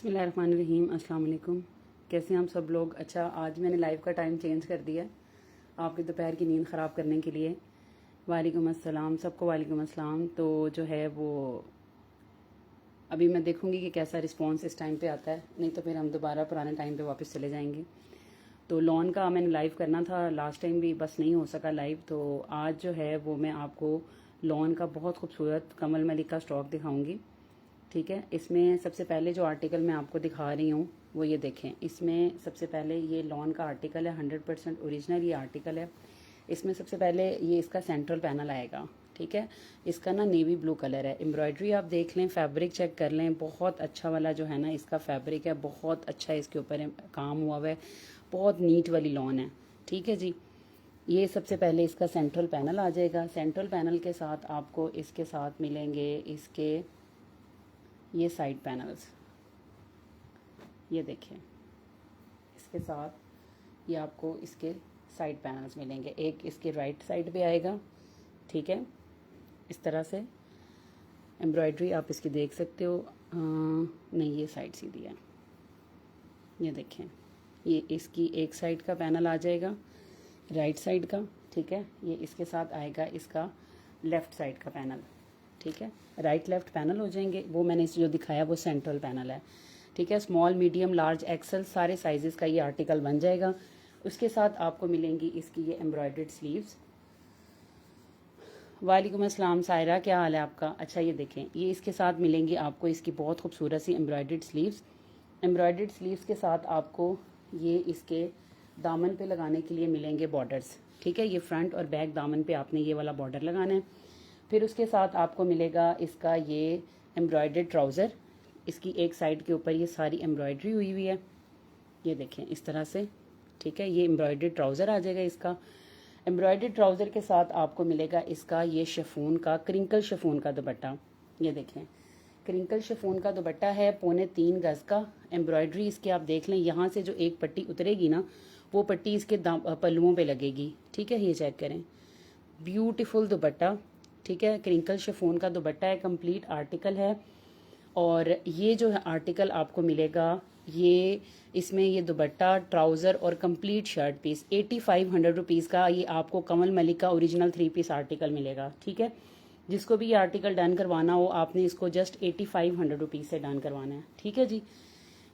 बिस्मिल्लाहिर्रहमानिर्रहीम। अस्सलाम वालेकुम। कैसे हैं हम सब लोग? अच्छा, आज मैंने लाइव का टाइम चेंज कर दिया आपकी दोपहर की नींद ख़राब करने के लिए। वालेकुम अस्सलाम, सबको वालेकुम अस्सलाम। तो जो है वो अभी मैं देखूंगी कि कैसा रिस्पांस इस टाइम पे आता है, नहीं तो फिर हम दोबारा पुराने टाइम पे वापस चले जाएंगे। तो लॉन का मैंने लाइव करना था लास्ट टाइम भी, बस नहीं हो सका लाइव। तो आज जो है वो मैं आपको लॉन का बहुत खूबसूरत कमल मलिक का स्टॉक दिखाऊंगी। ठीक है, इसमें सबसे पहले जो आर्टिकल मैं आपको दिखा रही हूँ वो ये देखें। इसमें सबसे पहले ये लॉन का आर्टिकल है, 100% ओरिजिनल ये आर्टिकल है। इसमें सबसे पहले ये इसका सेंट्रल पैनल आएगा। ठीक है, इसका ना नेवी ब्लू कलर है। एम्ब्रॉयडरी आप देख लें, फैब्रिक चेक कर लें, बहुत अच्छा वाला जो है ना इसका फैब्रिक है, बहुत अच्छा इसके ऊपर काम हुआ हुआ है, बहुत नीट वाली लॉन है। ठीक है जी, ये सबसे पहले इसका सेंट्रल पैनल आ जाएगा। सेंट्रल पैनल के साथ आपको इसके साथ मिलेंगे इसके ये साइड पैनल्स, ये देखें। इसके साथ ये आपको इसके साइड पैनल्स मिलेंगे। एक इसके राइट साइड पे आएगा, ठीक है, इस तरह से एम्ब्रॉयडरी आप इसकी देख सकते हो। नहीं, ये साइड सीधी है, ये देखें। ये इसकी एक साइड का पैनल आ जाएगा, राइट साइड का। ठीक है, ये इसके साथ आएगा इसका लेफ़्ट साइड का पैनल। ठीक है, राइट लेफ्ट पैनल हो जाएंगे। वो मैंने जो दिखाया वो सेंट्रल पैनल है। ठीक है, स्मॉल मीडियम लार्ज एक्सेल सारे साइजेस का ये आर्टिकल बन जाएगा। उसके साथ आपको मिलेंगी इसकी ये एम्ब्रॉयडर्ड स्लीव्स। वालेकुम अस्सलाम सायरा, क्या हाल है आपका? अच्छा, ये देखें, ये इसके साथ मिलेंगी आपको इसकी बहुत खूबसूरत सी एम्ब्रॉयडर्ड स्लीव्स। एम्ब्रॉयडर्ड स्लीव्स के साथ आपको ये इसके दामन पे लगाने के लिए मिलेंगे बॉर्डर्स। ठीक है, ये फ्रंट और बैक दामन पे आपने ये वाला बॉर्डर लगाना है। फिर उसके साथ आपको मिलेगा इसका ये एम्ब्रॉयडर्ड ट्राउज़र। इसकी एक साइड के ऊपर ये सारी एम्ब्रॉयडरी हुई हुई है, ये देखें इस तरह से। ठीक है, ये एम्ब्रॉयडर्ड ट्राउज़र आ जाएगा इसका। एम्ब्रॉयडर्ड ट्राउज़र के साथ आपको मिलेगा इसका ये शिफॉन का, क्रिंकल शिफॉन का दुपट्टा। ये देखें, क्रिंकल शिफॉन का दुपट्टा है, 3.25 गज़ का। एम्ब्रॉयडरी इसकी आप देख लें, यहाँ से जो एक पट्टी उतरेगी ना वो पट्टी इसके पल्लुओं पे लगेगी। ठीक है, ये चेक करें, ब्यूटीफुल दुपट्टा। ठीक है, क्रिंकल शिफॉन का दुपट्टा है, कंप्लीट आर्टिकल है। और ये जो है आर्टिकल आपको मिलेगा, ये इसमें ये दुपट्टा, ट्राउज़र और कंप्लीट शर्ट पीस 8500 रुपीज़ का ये आपको कमल मलिक का ओरिजिनल 3 पीस आर्टिकल मिलेगा। ठीक है, जिसको भी ये आर्टिकल डन करवाना हो आपने इसको जस्ट 8500 रुपीज़ से डन करवाना है। ठीक है जी,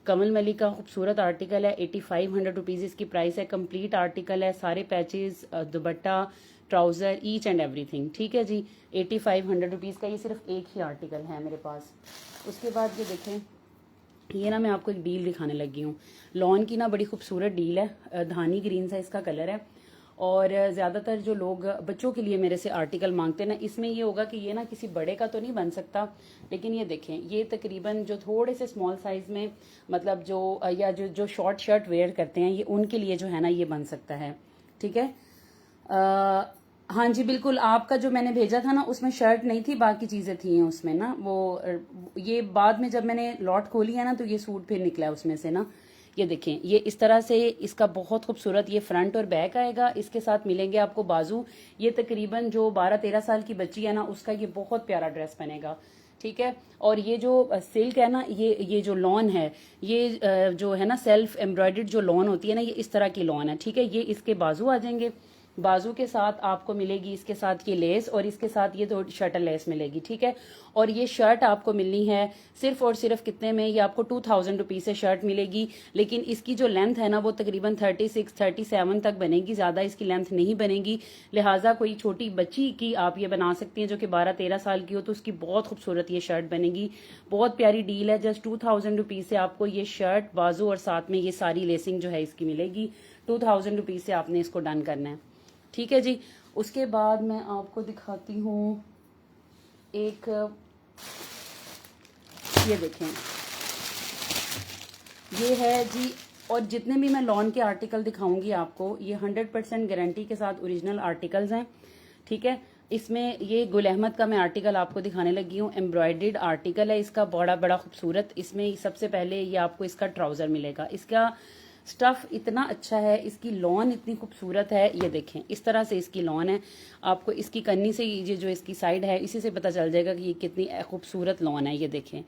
कमल मलिक का खूबसूरत आर्टिकल है, 8500 रुपीज़ इसकी प्राइस है। कंप्लीट आर्टिकल है, सारे patches, dupatta, trouser, each and everything. ठीक है जी, 8500 रुपीज़ का ये सिर्फ एक ही आर्टिकल है मेरे पास। उसके बाद ये देखें, ये ना मैं आपको एक डील दिखाने लगी हूँ। लॉन की ना बड़ी खूबसूरत डील है, धानी ग्रीन सा इसका कलर है। और ज़्यादातर जो लोग बच्चों के लिए मेरे से आर्टिकल मांगते हैं ना, इसमें ये होगा कि ये ना किसी बड़े का तो नहीं बन सकता, लेकिन ये देखें, ये तकरीबन जो थोड़े से स्मॉल साइज़ में, मतलब जो या जो शॉर्ट शर्ट वेयर करते हैं, ये उनके लिए जो है ना ये बन सकता है। ठीक है, हाँ जी बिल्कुल, आपका जो मैंने भेजा था ना उसमें शर्ट नहीं थी, बाकी चीज़ें थी उसमें ना। वो ये बाद में जब मैंने लॉट खोली है ना तो ये सूट फिर निकला है उसमें से ना। ये देखें, ये इस तरह से इसका बहुत खूबसूरत ये फ्रंट और बैक आएगा। इसके साथ मिलेंगे आपको बाजू। ये तकरीबन जो 12-13 साल की बच्ची है ना उसका ये बहुत प्यारा ड्रेस बनेगा। ठीक है, और ये जो सिल्क है ना, ये जो लॉन है, ये जो है ना सेल्फ एम्ब्रॉयडर्ड जो लॉन होती है ना, ये इस तरह की लॉन है। ठीक है, ये इसके बाजू आ जाएंगे। बाजू के साथ आपको मिलेगी इसके साथ ये लेस, और इसके साथ ये तो शर्टल लेस मिलेगी। ठीक है, और ये शर्ट आपको मिलनी है सिर्फ और सिर्फ कितने में? ये आपको 2000 रुपीज़ से शर्ट मिलेगी। लेकिन इसकी जो लेंथ है ना वो तकरीबन 36-37 तक बनेगी, ज़्यादा इसकी लेंथ नहीं बनेगी। लिहाजा कोई छोटी बच्ची की आप ये बना सकती हैं जो कि 12-13 साल की हो, तो उसकी बहुत खूबसूरत ये शर्ट बनेगी। बहुत प्यारी डील है, जस्ट 2000 रुपीज़ से आपको ये शर्ट, बाजू और साथ में ये सारी लेसिंग जो है इसकी मिलेगी। 2000 रुपीज़ से आपने इसको डन करना है। ठीक है जी, उसके बाद मैं आपको दिखाती हूँ एक, ये देखें, ये है जी। और जितने भी मैं लॉन के आर्टिकल दिखाऊंगी आपको, ये 100% गारंटी के साथ ओरिजिनल आर्टिकल्स हैं। ठीक है, इसमें ये गुल अहमद का मैं आर्टिकल आपको दिखाने लगी हूँ, एम्ब्रॉयडर्ड आर्टिकल है इसका, बड़ा बड़ा खूबसूरत। इसमें सबसे पहले ये आपको इसका ट्राउज़र मिलेगा। इसका स्टफ इतना अच्छा है, इसकी लॉन इतनी खूबसूरत है। ये देखें, इस तरह से इसकी लॉन है। आपको इसकी कन्नी से ये जो इसकी साइड है इसी से पता चल जाएगा कि ये कितनी खूबसूरत लॉन है। ये देखें,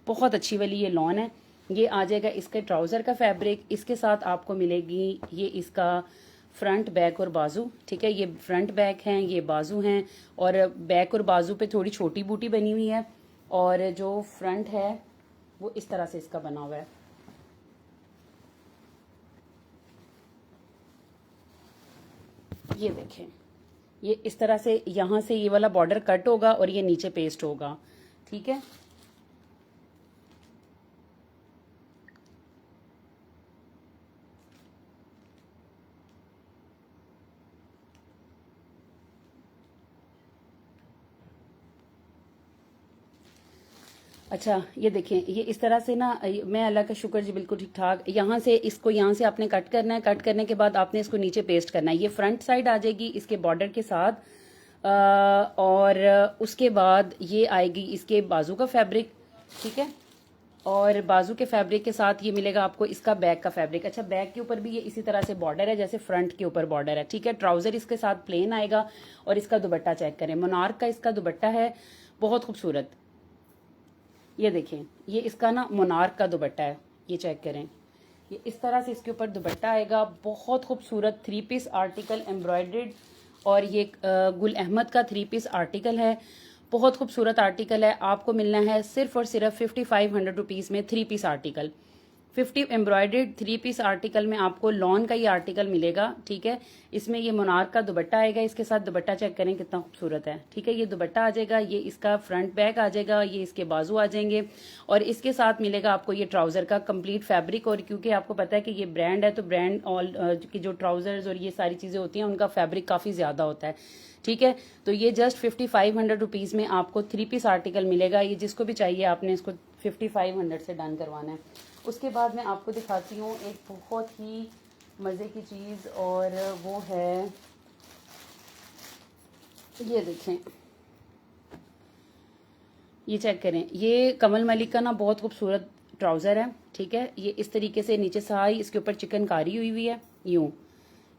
बहुत अच्छी वाली ये लॉन है। ये आ जाएगा इसके ट्राउज़र का फैब्रिक। इसके साथ आपको मिलेगी ये इसका फ्रंट बैक और बाजू, ठीक है। ये फ्रंट बैक हैं, ये बाजू हैं, और बैक और बाजू पे थोड़ी छोटी बूटी बनी हुई है, और जो फ्रंट है वो इस तरह से इसका बना हुआ है। ये देखें, ये इस तरह से यहाँ से ये वाला बॉर्डर कट होगा और ये नीचे पेस्ट होगा, ठीक है। अच्छा, ये देखें, ये इस तरह से ना, मैं अल्लाह का शुक्र जी बिल्कुल ठीक ठाक। यहाँ से इसको, यहाँ से आपने कट करना है। कट करने के बाद आपने इसको नीचे पेस्ट करना है। ये फ्रंट साइड आ जाएगी इसके बॉर्डर के साथ, और उसके बाद ये आएगी इसके बाजू का फैब्रिक, ठीक है। और बाजू के फैब्रिक के साथ ये मिलेगा आपको इसका बैक का फैब्रिक। अच्छा, बैक के ऊपर भी ये इसी तरह से बॉर्डर है जैसे फ्रंट के ऊपर बॉर्डर है, ठीक है। ट्राउजर इसके साथ प्लेन आएगा, और इसका दुपट्टा चेक करें, मोनार्क का इसका दुपट्टा है, बहुत खूबसूरत। ये देखें, ये इसका ना मोनार्क का दुपट्टा है, ये चेक करें। ये इस तरह से इसके ऊपर दुपट्टा आएगा, बहुत खूबसूरत 3 पीस आर्टिकल एम्ब्रॉयडर्ड, और ये गुल अहमद का 3 पीस आर्टिकल है, बहुत खूबसूरत आर्टिकल है। आपको मिलना है सिर्फ और सिर्फ 5500 रुपीज़ में 3 piece article. 50 embroidered 3 piece article में आपको लॉन का ये आर्टिकल मिलेगा, ठीक है। इसमें ये मोनार्क का दुपट्टा आएगा, इसके साथ दुपट्टा चेक करें कितना खूबसूरत है, ठीक है। ये दुपट्टा आ जाएगा, ये इसका फ्रंट बैक आ जाएगा, ये इसके बाजू आ जाएंगे, और इसके साथ मिलेगा आपको ये ट्राउजर का कंप्लीट फैब्रिक। और क्योंकि आपको पता है कि ये ब्रांड है, तो ब्रांड ऑल की जो ट्राउजर्स और ये सारी चीजें होती हैं उनका फैब्रिक काफी ज्यादा होता है, ठीक है। तो ये जस्ट 5500 रुपीज़ में आपको 3 पीस आर्टिकल मिलेगा। ये जिसको भी चाहिए आपने इसको 5500 से डन करवाना है। उसके बाद मैं आपको दिखाती हूँ एक बहुत ही मज़े की चीज़, और वो है, ये देखें, ये चेक करें। ये कमल मलिक का ना बहुत खूबसूरत ट्राउज़र है, ठीक है। ये इस तरीके से नीचे सारी इसके ऊपर चिकनकारी हुई हुई है, यूँ,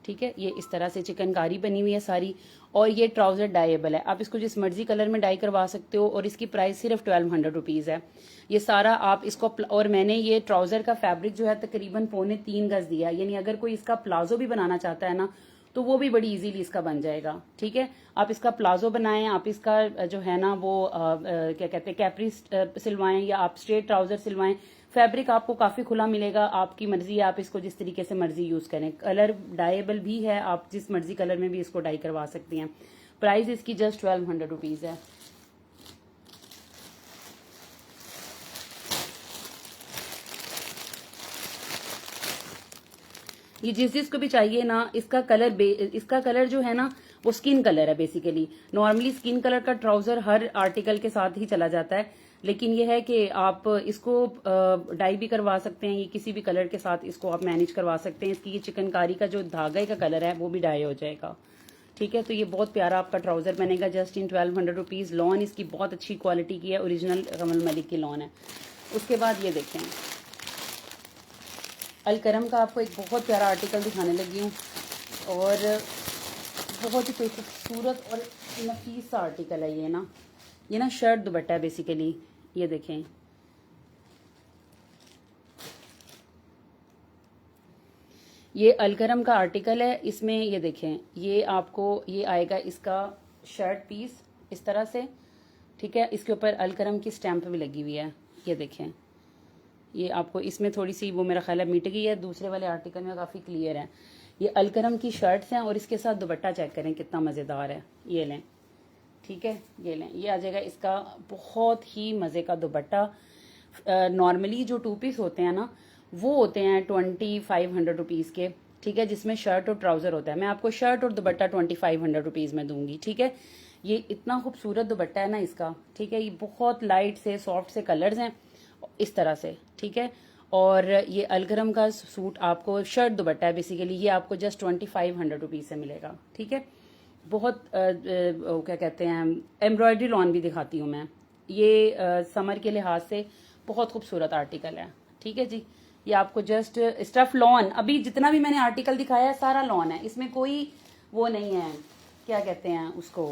ठीक है। ये इस तरह से चिकनकारी बनी हुई है सारी, और ये ट्राउजर डाइएबल है, आप इसको जिस मर्जी कलर में डाई करवा सकते हो, और इसकी प्राइस सिर्फ 1200 रुपीज़ है। ये सारा आप इसको, और मैंने ये ट्राउजर का फैब्रिक जो है तकरीबन 3.25 गज दिया, यानी अगर कोई इसका प्लाजो भी बनाना चाहता है ना, तो वो भी बड़ी इजीली इसका बन जाएगा, ठीक है। आप इसका प्लाजो बनाएं, आप इसका जो है ना वो क्या कहते हैं कैपरी सिलवाएं, या आप स्ट्रेट ट्राउजर सिलवाएं। फैब्रिक आपको काफी खुला मिलेगा, आपकी मर्जी है, आप इसको जिस तरीके से मर्जी यूज करें। कलर डाइएबल भी है, आप जिस मर्जी कलर में भी इसको डाई करवा सकती हैं। प्राइस इसकी जस्ट 1200 रुपीज़ है। ये जिस जिसको भी चाहिए ना, इसका कलर जो है ना वो स्किन कलर है बेसिकली। नॉर्मली स्किन कलर का ट्राउजर हर आर्टिकल के साथ ही चला जाता है, लेकिन ये है कि आप इसको डाई भी करवा सकते हैं, ये किसी भी कलर के साथ इसको आप मैनेज करवा सकते हैं। इसकी ये चिकनकारी का जो धागा का कलर है वो भी डाई हो जाएगा, ठीक है। तो ये बहुत प्यारा आपका ट्राउजर बनेगा जस्ट इन 1200 रुपीज़। लॉन इसकी बहुत अच्छी क्वालिटी की है, ओरिजिनल कमल मलिक की लॉन है। उसके बाद ये देखें, अलकरम का आपको एक बहुत प्यारा आर्टिकल दिखाने लगी हूँ, और बहुत ही कोई खूबसूरत और नफीस सा आर्टिकल है ये ना शर्ट दुपट्टा है बेसिकली। ये देखें, ये अलकरम का आर्टिकल है, इसमें ये देखें, ये आपको ये आएगा इसका शर्ट पीस इस तरह से, ठीक है। इसके ऊपर अलकरम की स्टैंप भी लगी हुई है, ये देखें। ये आपको इसमें थोड़ी सी वो मेरा ख्याल है मिट गई है, दूसरे वाले आर्टिकल में काफ़ी क्लियर है। ये अलकरम की शर्ट्स हैं, और इसके साथ दुपट्टा चेक करें कितना मज़ेदार है। ये लें, ठीक है, ये लें, ये आ जाएगा इसका बहुत ही मज़े का दुपट्टा। नॉर्मली जो 2 पीस होते हैं ना, वो होते हैं 2500 रुपीज़ के, ठीक है, जिसमें शर्ट और ट्राउज़र होता है। मैं आपको शर्ट और दुपट्टा 2500 रुपीज़ में दूंगी, ठीक है। ये इतना खूबसूरत दुपट्टा है ना इसका, ठीक है। ये बहुत लाइट से सॉफ्ट से कलर्स हैं इस तरह से, ठीक है। और ये अलगरम का सूट आपको शर्ट दुपट्टा है बेसिकली, ये आपको जस्ट 2500 रुपीज़ से मिलेगा, ठीक है। बहुत क्या कहते हैं, एम्ब्रॉयडरी लॉन भी दिखाती हूँ मैं। ये समर के लिहाज से बहुत खूबसूरत आर्टिकल है, ठीक है जी। ये आपको जस्ट स्टफ लॉन, अभी जितना भी मैंने आर्टिकल दिखाया है सारा लॉन है, इसमें कोई वो नहीं है, क्या कहते हैं उसको,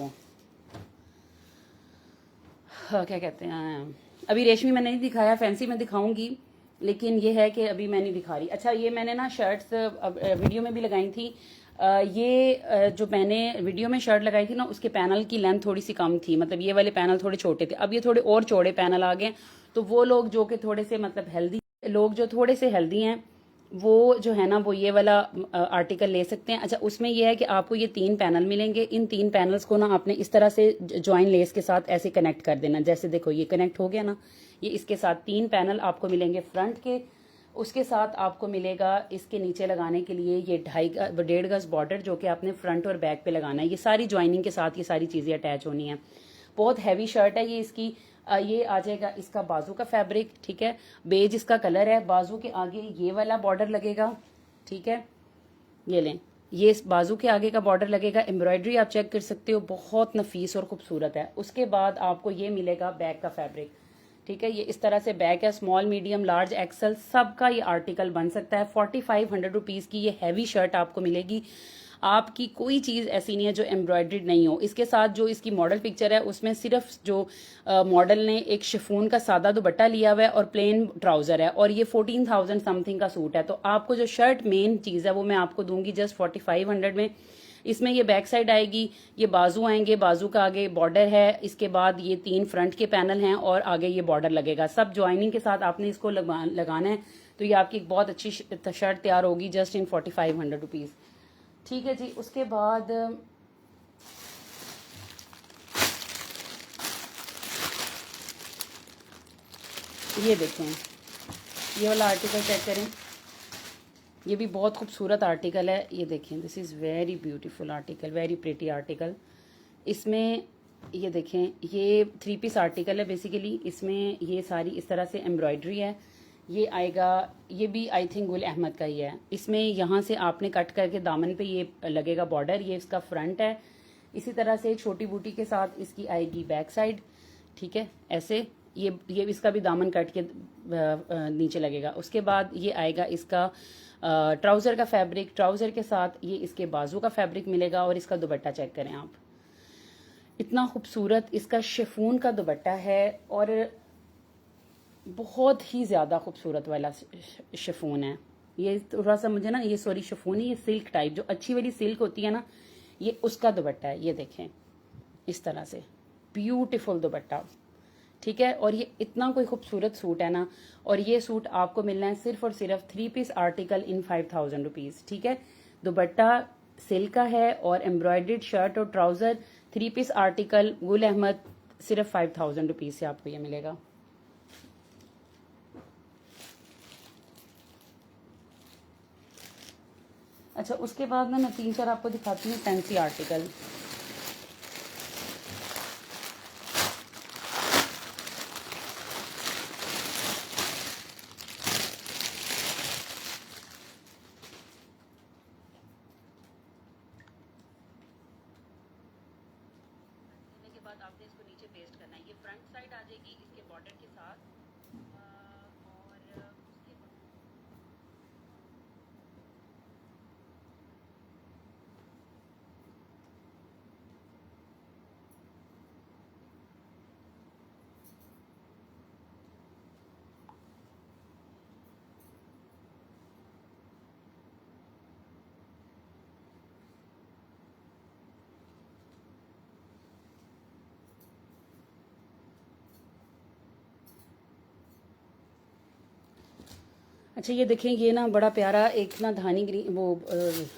क्या कहते हैं, अभी रेशमी मैंने नहीं दिखाया, फैंसी में दिखाऊंगी। लेकिन ये है कि अभी मैं नहीं दिखा रही। अच्छा, ये मैंने ना शर्ट्स वीडियो में भी लगाई थी। जो मैंने वीडियो में शर्ट लगाई थी ना, उसके पैनल की लेंथ थोड़ी सी कम थी, मतलब ये वाले पैनल थोड़े छोटे थे। अब ये थोड़े और चौड़े पैनल आ गए, तो वो लोग जो कि थोड़े से मतलब हेल्दी लोग जो थोड़े से हेल्दी हैं, वो जो है ना वो ये वाला आर्टिकल ले सकते हैं। अच्छा, उसमें ये है कि आपको ये 3 पैनल मिलेंगे। इन 3 पैनल्स को ना आपने इस तरह से जॉइन लेस के साथ ऐसे कनेक्ट कर देना। जैसे देखो ये कनेक्ट हो गया ना, ये इसके साथ 3 पैनल आपको मिलेंगे फ्रंट के। उसके साथ आपको मिलेगा इसके नीचे लगाने के लिए ये 1.5 गज बॉर्डर, जो कि आपने फ्रंट और बैक पे लगाना है। ये सारी ज्वाइनिंग के साथ ये सारी चीज़ें अटैच होनी है। बहुत हैवी शर्ट है ये। इसकी ये आ जाएगा इसका बाजू का फैब्रिक, ठीक है, बेज इसका कलर है। बाजू के आगे ये वाला बॉर्डर लगेगा, ठीक है, ये लें, ये इस बाजू के आगे का बॉर्डर लगेगा। एम्ब्रॉयडरी आप चेक कर सकते हो, बहुत नफीस और खूबसूरत है। उसके बाद आपको ये मिलेगा बैक का फैब्रिक, ठीक है, ये इस तरह से बैक है। स्मॉल, मीडियम, लार्ज, एक्सल सबका ये आर्टिकल बन सकता है। 4500 रुपीज़ की ये हैवी शर्ट आपको मिलेगी। आपकी कोई चीज़ ऐसी नहीं है जो एम्ब्रॉयड्रीड नहीं हो। इसके साथ जो इसकी मॉडल पिक्चर है, उसमें सिर्फ जो मॉडल ने एक शिफॉन का सादा दुपट्टा लिया हुआ है और प्लेन ट्राउजर है, और ये 14,000 समथिंग का सूट है। तो आपको जो शर्ट मेन चीज़ है वो मैं आपको दूंगी जस्ट 4500 में। इसमें ये बैक साइड आएगी, ये बाजू आएंगे, बाजू का आगे बॉर्डर है, इसके बाद ये 3 फ्रंट के पैनल हैं और आगे ये बॉर्डर लगेगा। सब ज्वाइनिंग के साथ आपने इसको लगाना है, तो ये आपकी एक बहुत अच्छी शर्ट तैयार होगी जस्ट इन 4500 रुपीज़, ठीक है जी। उसके बाद ये देखें, ये वाला आर्टिकल चेक करें, ये भी बहुत खूबसूरत आर्टिकल है। ये देखें, this is very beautiful article, very pretty article. इसमें ये देखें, ये 3 पीस आर्टिकल है बेसिकली। इसमें ये सारी इस तरह से एम्ब्रॉयडरी है। ये आएगा, ये भी आई थिंक गुल अहमद का ही है। इसमें यहाँ से आपने कट करके दामन पे ये लगेगा बॉर्डर, ये इसका फ्रंट है। इसी तरह से एक छोटी बूटी के साथ इसकी आएगी बैक साइड, ठीक है, ऐसे ये इसका भी दामन कट के नीचे लगेगा। उसके बाद ये आएगा इसका ट्राउज़र का फैब्रिक, ट्राउज़र के साथ ये इसके बाजू का फैब्रिक मिलेगा। और इसका दुपट्टा चेक करें आप, इतना खूबसूरत इसका शिफॉन का दुपट्टा है, और बहुत ही ज़्यादा खूबसूरत वाला शिफॉन है। ये थोड़ा सा मुझे ना, ये सॉरी शिफॉन नहीं, ये सिल्क टाइप, जो अच्छी वाली सिल्क होती है ना, ये उसका दुपट्टा है। ये देखें, इस तरह से ब्यूटीफुल दुपट्टा, ठीक है। और ये इतना कोई खूबसूरत सूट है ना, और ये सूट आपको मिलना है सिर्फ और सिर्फ 3 पीस आर्टिकल इन 5000 रुपीज़, ठीक है। दुपट्टा सिल्क का है और एम्ब्रॉयडर्ड शर्ट और trouser 3 piece article Gul Ahmed सिर्फ 5000 रुपीज़ से आपको ये मिलेगा। अच्छा, उसके बाद ना मैं 3-4 आपको दिखाती हूँ फैंसी आर्टिकल। के बाद आपने इसको नीचे पेस्ट करना है। ये फ्रंट साइड आ जाएगी इसके बॉर्डर के साथ, और उसके बाद अच्छा, ये देखें, ये ना बड़ा प्यारा एक ना धानी ग्रीन, वो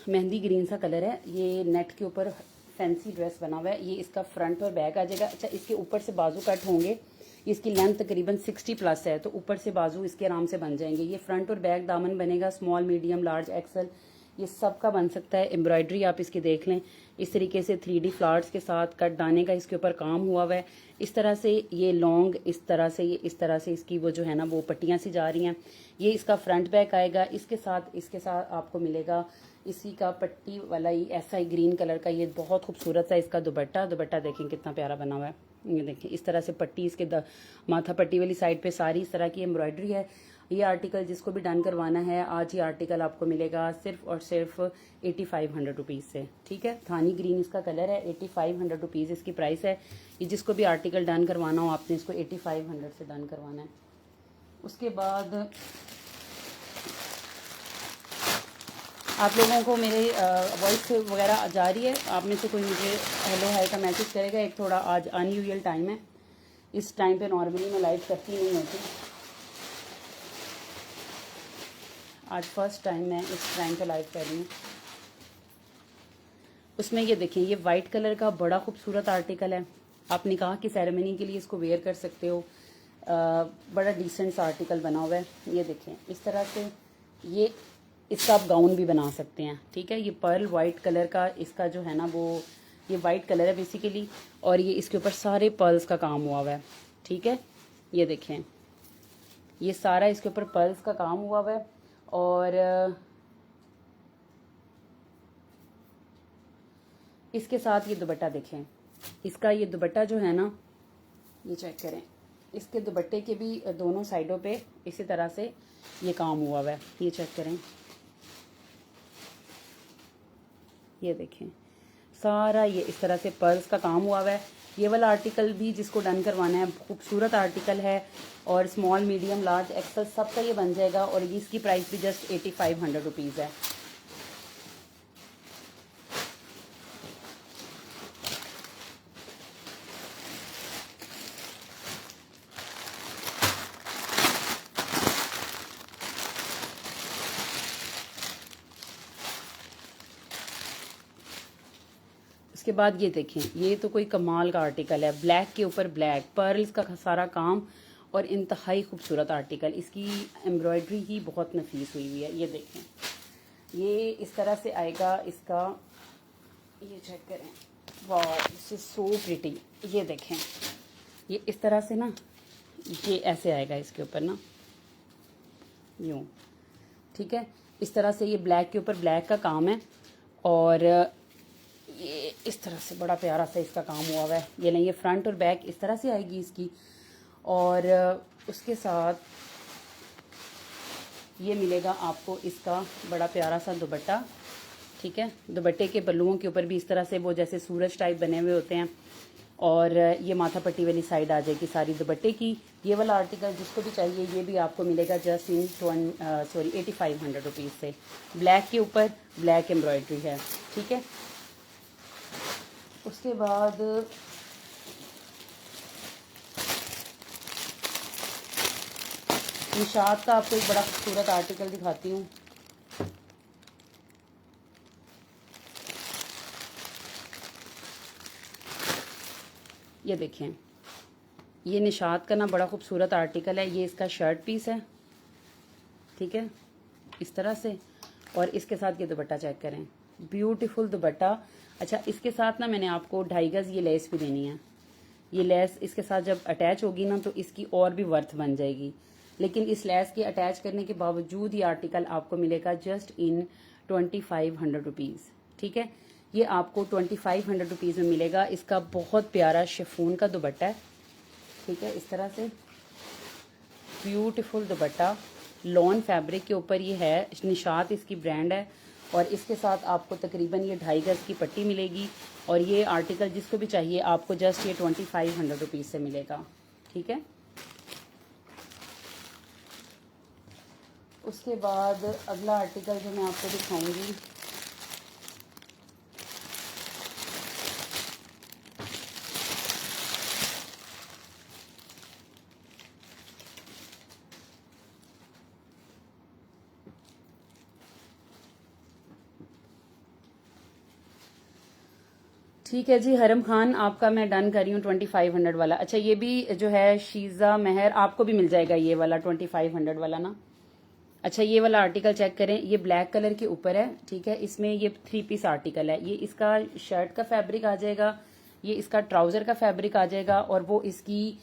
मेहंदी ग्रीन सा कलर है। ये नेट के ऊपर फैंसी ड्रेस बना हुआ है। ये इसका फ्रंट और बैक आ जाएगा। अच्छा, इसके ऊपर से बाजू कट होंगे। इसकी लेंथ तकरीबन 60 प्लस है, तो ऊपर से बाजू इसके आराम से बन जाएंगे। ये फ्रंट और बैक दामन बनेगा, स्मॉल, मीडियम, लार्ज, एक्सल, ये सब का बन सकता है। एम्ब्रॉयडरी आप इसकी देख लें, इस तरीके से 3D फ्लावर्स के साथ कट दाने का इसके ऊपर काम हुआ हुआ है। इस तरह से ये लॉन्ग, इस तरह से ये इस तरह से इसकी वो जो है ना वो पट्टियाँ सी जा रही हैं। ये इसका फ्रंट बैक आएगा। इसके साथ आपको मिलेगा इसी का पट्टी वाला ही ऐसा ही ग्रीन कलर का, ये बहुत खूबसूरत सा इसका दुपट्टा देखें कितना प्यारा बना हुआ है। ये देखें, इस तरह से पट्टी इसके माथा पट्टी वाली साइड पे सारी इस तरह की एम्ब्रॉयडरी है। ये आर्टिकल जिसको भी डन करवाना है, आज ही आर्टिकल आपको मिलेगा सिर्फ और सिर्फ 8500 रुपीज़ से, ठीक है। थानी ग्रीन इसका कलर है, 8500 रुपीज़ इसकी प्राइस है। ये जिसको भी आर्टिकल डन करवाना हो, आपने इसको 8500 से डन करवाना है। उसके बाद आप लोगों को मेरे वॉइस वगैरह जा रही है? आप में से कोई मुझे हेलो हाय का मैसेज करेगा? एक थोड़ा आज अनयूजुअल टाइम है, इस टाइम पे नॉर्मली मैं लाइव करती नहीं होती। आज फर्स्ट टाइम मैं इस टाइम पे लाइव कर रही हूँ। उसमें ये देखें, ये वाइट कलर का बड़ा खूबसूरत आर्टिकल है। आप निकाह की सेरेमनी के लिए इसको वेयर कर सकते हो। बड़ा डिसेंट सा आर्टिकल बना हुआ है। ये देखें इस तरह से, ये इसका आप गाउन भी बना सकते हैं। ठीक है, ये पर्ल वाइट कलर का इसका जो है ना वो ये वाइट कलर है बेसिकली, और ये इसके ऊपर सारे पर्ल्स का काम हुआ है। ठीक है, ये देखें, ये सारा इसके ऊपर पर्ल्स का काम हुआ है। और इसके साथ ये दुपट्टा देखें, इसका ये दुपट्टा जो है ना, ये चेक करें, इसके दुपट्टे के भी दोनों साइडों पे इसी तरह से ये काम हुआ है। ये चेक करें, ये देखें सारा ये इस तरह से पर्ल्स का काम हुआ है। ये वाला आर्टिकल भी जिसको डन करवाना है, खूबसूरत आर्टिकल है, और स्मॉल मीडियम लार्ज एक्सल सबका ये बन जाएगा। और ये इसकी प्राइस भी जस्ट 8500 रुपीज़ है। उसके बाद ये देखें, ये तो कोई कमाल का आर्टिकल है, ब्लैक के ऊपर ब्लैक पर्ल्स का सारा काम, और इंतहाई खूबसूरत आर्टिकल। इसकी एम्ब्रॉयडरी ही बहुत नफीस हुई हुई है। ये देखें, ये इस तरह से आएगा इसका, ये चेक करें, वाह दिस इज सो प्रिटी। ये देखें, ये इस तरह से ना, ये ऐसे आएगा इसके ऊपर ना, यूँ। ठीक है, इस तरह से ये ब्लैक के ऊपर ब्लैक का काम है, और ये इस तरह से बड़ा प्यारा सा इसका काम हुआ हुआ है। ये नहीं, ये फ्रंट और बैक इस तरह से आएगी इसकी, और उसके साथ ये मिलेगा आपको इसका बड़ा प्यारा सा दुपट्टा। ठीक है, दुपट्टे के पल्लुओं के ऊपर भी इस तरह से वो जैसे सूरज टाइप बने हुए होते हैं, और ये माथा पट्टी वाली साइड आ जाएगी सारी दुपट्टे की। ये वाला आर्टिकल जिसको भी चाहिए ये भी आपको मिलेगा जस्ट इन 8500 रुपीज़ से। ब्लैक के ऊपर ब्लैक एम्ब्रॉयडरी है। ठीक है, उसके बाद निशात का आपको एक बड़ा खूबसूरत आर्टिकल दिखाती हूँ। ये देखें, ये निशात का ना बड़ा खूबसूरत आर्टिकल है। ये इसका शर्ट पीस है। ठीक है, इस तरह से, और इसके साथ ये दुपट्टा चेक करें, ब्यूटीफुल दुपट्टा। अच्छा, इसके साथ ना मैंने आपको 2.5 गज ये लेस भी देनी है। ये लेस इसके साथ जब अटैच होगी ना तो इसकी और भी वर्थ बन जाएगी। लेकिन इस लेस के अटैच करने के बावजूद ये आर्टिकल आपको मिलेगा जस्ट इन 2500 रुपीज़। ठीक है, ये आपको 2500 रुपीज़ में मिलेगा। इसका बहुत प्यारा शिफॉन का दुपट्टा है। ठीक है, इस तरह से ब्यूटीफुल दुपट्टा, लॉन फैब्रिक के ऊपर ये है, निशात इसकी ब्रांड है, और इसके साथ आपको तकरीबन ये 2.5 गज की पट्टी मिलेगी। और ये आर्टिकल जिसको भी चाहिए आपको जस्ट ये 2500 रुपीज़ से मिलेगा। ठीक है, उसके बाद अगला आर्टिकल जो मैं आपको दिखाऊंगी, ठीक है जी हरम खान, आपका मैं डन कर रही हूँ 2500 वाला। अच्छा, ये भी जो है शीज़ा महर, आपको भी मिल जाएगा ये वाला 2500 वाला ना। अच्छा, ये वाला आर्टिकल चेक करें, ये ब्लैक कलर के ऊपर है। ठीक है, इसमें ये 3 पीस आर्टिकल है। ये इसका शर्ट का फैब्रिक आ जाएगा, ये इसका ट्राउजर का फैब्रिक आ जाएगा, और वो इसकी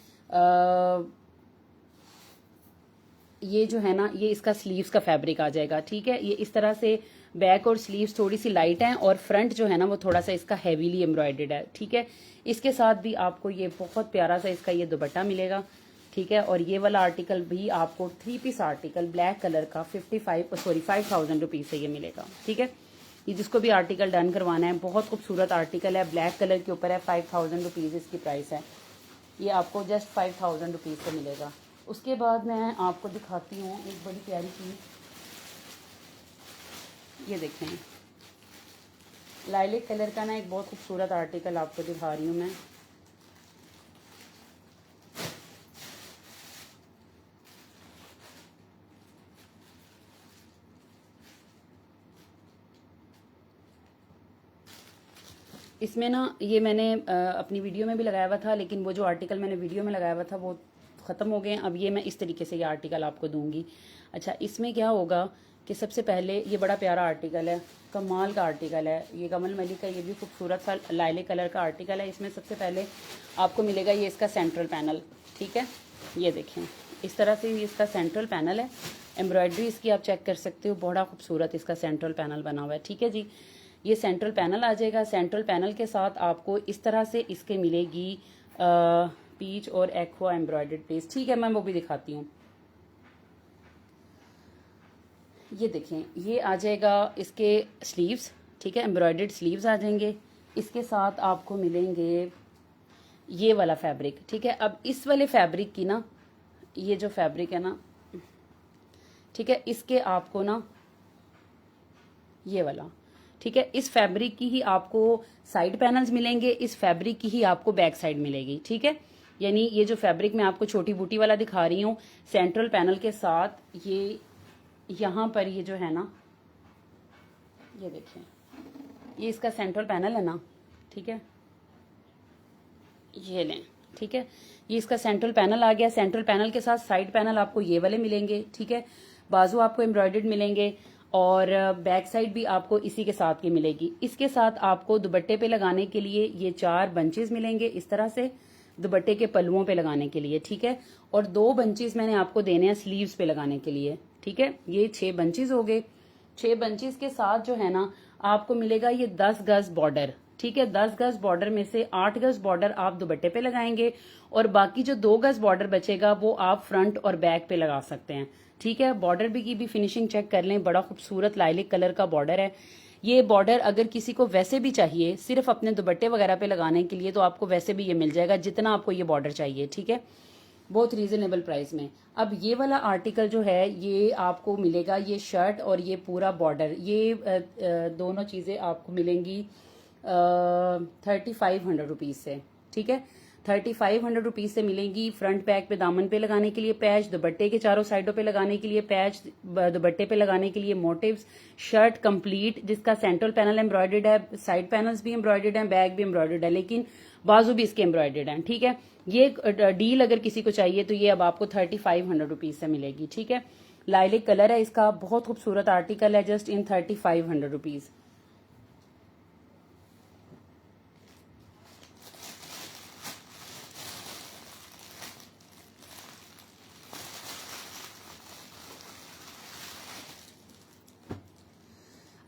ये जो है ना, ये इसका स्लीव्स का फैब्रिक आ जाएगा। ठीक है, ये इस तरह से बैक और स्लीव्स थोड़ी सी लाइट हैं, और फ्रंट जो है ना वो थोड़ा सा इसका हैवीली एम्ब्रॉयडेड है। ठीक है, इसके साथ भी आपको ये बहुत प्यारा सा इसका ये दुपट्टा मिलेगा। ठीक है, और ये वाला आर्टिकल भी आपको 3 पीस आर्टिकल ब्लैक कलर का 5000 रुपीज़ से ये मिलेगा। ठीक है, ये जिसको भी आर्टिकल डन करवाना है, बहुत खूबसूरत आर्टिकल है, ब्लैक कलर के ऊपर है, 5000 रुपीज़ इसकी प्राइस है। ये आपको जस्ट 5000 रुपीज़ से मिलेगा। उसके बाद मैं आपको दिखाती हूँ एक बड़ी प्यारी चीज़। ये देखें, लाइलिक कलर का ना एक बहुत खूबसूरत आर्टिकल आपको दिखा रही हूँ मैं। इसमें ना ये मैंने अपनी वीडियो में भी लगाया हुआ था, लेकिन वो जो आर्टिकल मैंने वीडियो में लगाया हुआ था वो ख़त्म हो गए। अब ये मैं इस तरीके से ये आर्टिकल आपको दूंगी। अच्छा, इसमें क्या होगा कि सबसे पहले ये बड़ा प्यारा आर्टिकल है, कमाल का आर्टिकल है, ये कमल मलिक का, ये भी खूबसूरत सा लाइले कलर का आर्टिकल है। इसमें सबसे पहले आपको मिलेगा ये इसका सेंट्रल पैनल, ठीक है। ये देखें, इस तरह से ये इसका सेंट्रल पैनल है। एम्ब्रॉयडरी इसकी आप चेक कर सकते हो, बड़ा खूबसूरत इसका सेंट्रल पैनल बना हुआ है, ठीक है जी। ये सेंट्रल पैनल आ जाएगा। सेंट्रल पैनल के साथ आपको इस तरह से इसके मिलेगी पीच और एक्वा एम्ब्रॉयडर्ड पेस्ट, ठीक है। मैं वो भी दिखाती हूँ। ये देखें, ये आ जाएगा इसके स्लीव्स, ठीक है, एम्ब्रॉयडर्ड स्लीव्स आ जाएंगे। इसके साथ आपको मिलेंगे ये वाला फैब्रिक, ठीक है। अब इस वाले फैब्रिक की ना, ये जो फैब्रिक है ना, ठीक है, इसके आपको ना ये वाला, ठीक है, इस फैब्रिक की ही आपको साइड पैनल्स मिलेंगे, इस फैब्रिक की ही आपको बैक साइड मिलेगी, ठीक है। यानी ये जो फैब्रिक मैं आपको छोटी बूटी वाला दिखा रही हूँ, सेंट्रल पैनल के साथ ये यहाँ पर ये जो है ना, ये देखिए, ये इसका सेंट्रल पैनल है ना, ठीक है, ये लें, ठीक है। ये इसका सेंट्रल पैनल आ गया। सेंट्रल पैनल के साथ साइड पैनल आपको ये वाले मिलेंगे, ठीक है। बाजू आपको एम्ब्रॉयडर्ड मिलेंगे और बैक साइड भी आपको इसी के साथ की मिलेगी। इसके साथ आपको दुपट्टे पे लगाने के लिए ये 4 बंचेस मिलेंगे इस तरह से, दुपट्टे के पल्लुओं पे लगाने के लिए, ठीक है। और 2 बंचेस मैंने आपको देने हैं स्लीव्स पे लगाने के लिए, ठीक है। ये 6 बंचेस हो गए। 6 बंचेस के साथ जो है ना आपको मिलेगा ये 10 गज बॉर्डर, ठीक है। 10 गज बॉर्डर में से 8 गज बॉर्डर आप दुपट्टे पे लगाएंगे और बाकी जो 2 गज बॉर्डर बचेगा वो आप फ्रंट और बैक पे लगा सकते हैं, ठीक है। बॉर्डर भी की भी फिनिशिंग चेक कर लें, बड़ा खूबसूरत लाइलिक कलर का बॉर्डर है। ये बॉर्डर अगर किसी को वैसे भी चाहिए सिर्फ अपने दुपट्टे वगैरह पे लगाने के लिए, तो आपको वैसे भी ये मिल जाएगा जितना आपको ये बॉर्डर चाहिए, ठीक है, बहुत रीजनेबल प्राइस में। अब ये वाला आर्टिकल जो है ये आपको मिलेगा, ये शर्ट और ये पूरा बॉर्डर, ये दोनों चीजें आपको मिलेंगी 3500 रुपीज से, ठीक है। 3500 रुपीज से मिलेंगी। फ्रंट बैक पे दामन पे लगाने के लिए पैच, दुपट्टे के चारों साइडों पे लगाने के लिए पैच, दुपट्टे पे लगाने के लिए मोटिव्स, शर्ट कंप्लीट जिसका सेंट्रल पैनल एम्ब्रॉयडर्ड है, साइड पैनल्स भी एम्ब्रॉयडर्ड हैं, बैक भी एम्ब्रॉयडर्ड है, लेकिन बाजू भी इसके एम्ब्रॉयडर्ड हैं, ठीक है। ये डील अगर किसी को चाहिए तो ये अब आपको 3500 रुपीज से मिलेगी, ठीक है। लाइलिक कलर है इसका, बहुत खूबसूरत आर्टिकल है, जस्ट इन 3500 रुपीज।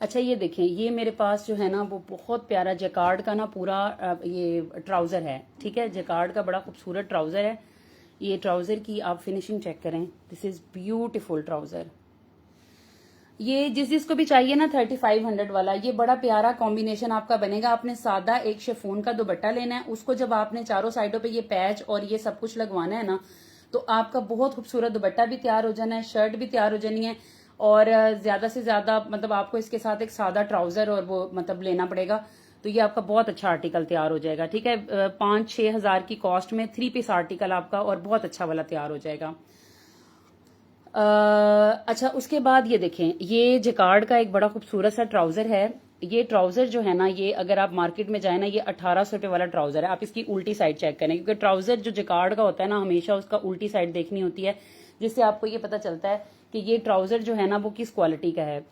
अच्छा, ये देखें, ये मेरे पास जो है ना वो बहुत प्यारा जैकार्ड का ना पूरा ये ट्राउजर है, ठीक है। जैकार्ड का बड़ा खूबसूरत ट्राउजर है। ये ट्राउजर की आप फिनिशिंग चेक करें, दिस इज ब्यूटीफुल ट्राउजर। ये जिसको भी चाहिए ना 3500 वाला, ये बड़ा प्यारा कॉम्बिनेशन आपका बनेगा। आपने सादा एक शिफॉन का दुपट्टा लेना है, उसको जब आपने चारों साइडों पे ये पैच और ये सब कुछ लगवाना है ना, तो आपका बहुत खूबसूरत दुपट्टा भी तैयार हो जाना है, शर्ट भी तैयार हो जानी है, और ज्यादा से ज्यादा मतलब आपको इसके साथ एक सादा ट्राउजर और वो मतलब लेना पड़ेगा, तो ये आपका बहुत अच्छा आर्टिकल तैयार हो जाएगा, ठीक है। 5-6 हजार की कॉस्ट में 3 पीस आर्टिकल आपका और बहुत अच्छा वाला तैयार हो जाएगा। अच्छा, उसके बाद ये देखें, ये जैकार्ड का एक बड़ा खूबसूरत सा ट्राउजर है। ये ट्राउजर जो है ना, ये अगर आप मार्केट में जाए ना, ये 1800 रुपए वाला ट्राउजर है। आप इसकी उल्टी साइड चेक करें, क्योंकि ट्राउजर जो जैकार्ड का होता है ना, हमेशा उसका उल्टी साइड देखनी होती है, जिससे आपको ये पता चलता है कि ये ट्राउजर जो है ना वो किस क्वालिटी का है।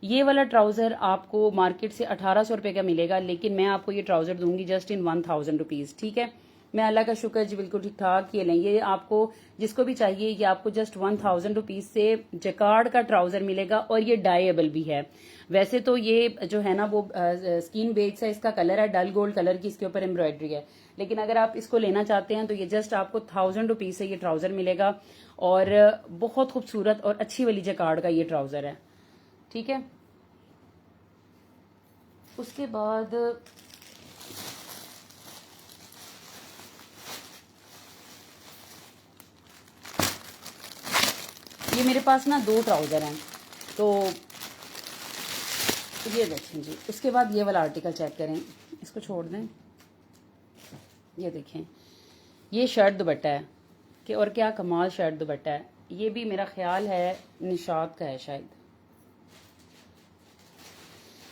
ये वाला ट्राउजर आपको मार्केट से 1800 रुपए का मिलेगा, लेकिन मैं आपको ये ट्राउजर दूंगी जस्ट इन 1000 रुपीज, ठीक है। मैं अल्लाह का शुक्र जी, बिल्कुल ठीक ठाक ये लें। ये आपको जिसको भी चाहिए ये आपको जस्ट 1000 रुपीज से जैकार्ड का ट्राउजर मिलेगा, और ये डाइएबल भी है। वैसे तो ये जो है ना वो स्किन बेज से इसका कलर है, डल गोल्ड कलर की इसके ऊपर एम्ब्रॉयडरी है, लेकिन अगर आप इसको लेना चाहते हैं तो ये जस्ट आपको 1000 रुपीज से ये ट्राउजर मिलेगा, और बहुत खूबसूरत और अच्छी वाली जैकार्ड का ये ट्राउजर है, ठीक है। उसके बाद ये मेरे पास ना 2 ट्राउजर हैं, तो ये देखें जी। उसके बाद ये वाला आर्टिकल चेक करें, इसको छोड़ दें। ये देखें, ये शर्ट दुपट्टा है कि और क्या कमाल शर्ट दुपट्टा है। ये भी मेरा ख्याल है निशात का है शायद।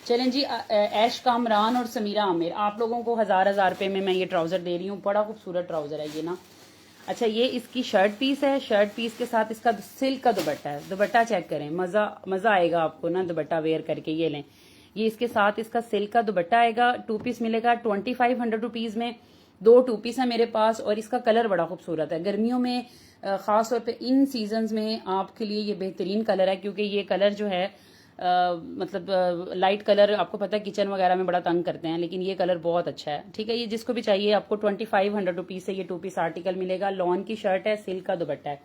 चलें जी, ऐश कामरान और समीरा आमिर, आप लोगों को हजार रुपए में मैं ये ट्राउजर दे रही हूँ। बड़ा खूबसूरत ट्राउजर है ये ना। अच्छा, ये इसकी शर्ट पीस है। शर्ट पीस के साथ इसका सिल्क का दुपट्टा है। दुपट्टा चेक करें, मजा आएगा आपको ना दुपट्टा वेयर करके। ये लें, ये इसके साथ इसका सिल्क का दुपट्टा आएगा। 2 पीस मिलेगा 2500 रुपीज में। 2 2 पीस है मेरे पास और इसका कलर बड़ा खूबसूरत है। गर्मियों में खास तौर पे इन सीजन्स में आपके लिए ये बेहतरीन कलर है, क्योंकि ये कलर जो है मतलब लाइट कलर आपको पता है किचन वगैरह में बड़ा तंग करते हैं, लेकिन ये कलर बहुत अच्छा है। ठीक है, ये जिसको भी चाहिए आपको 2500 रुपीज से ये 2 पीस आर्टिकल मिलेगा। लॉन की शर्ट है, सिल्क का दुपट्टा है।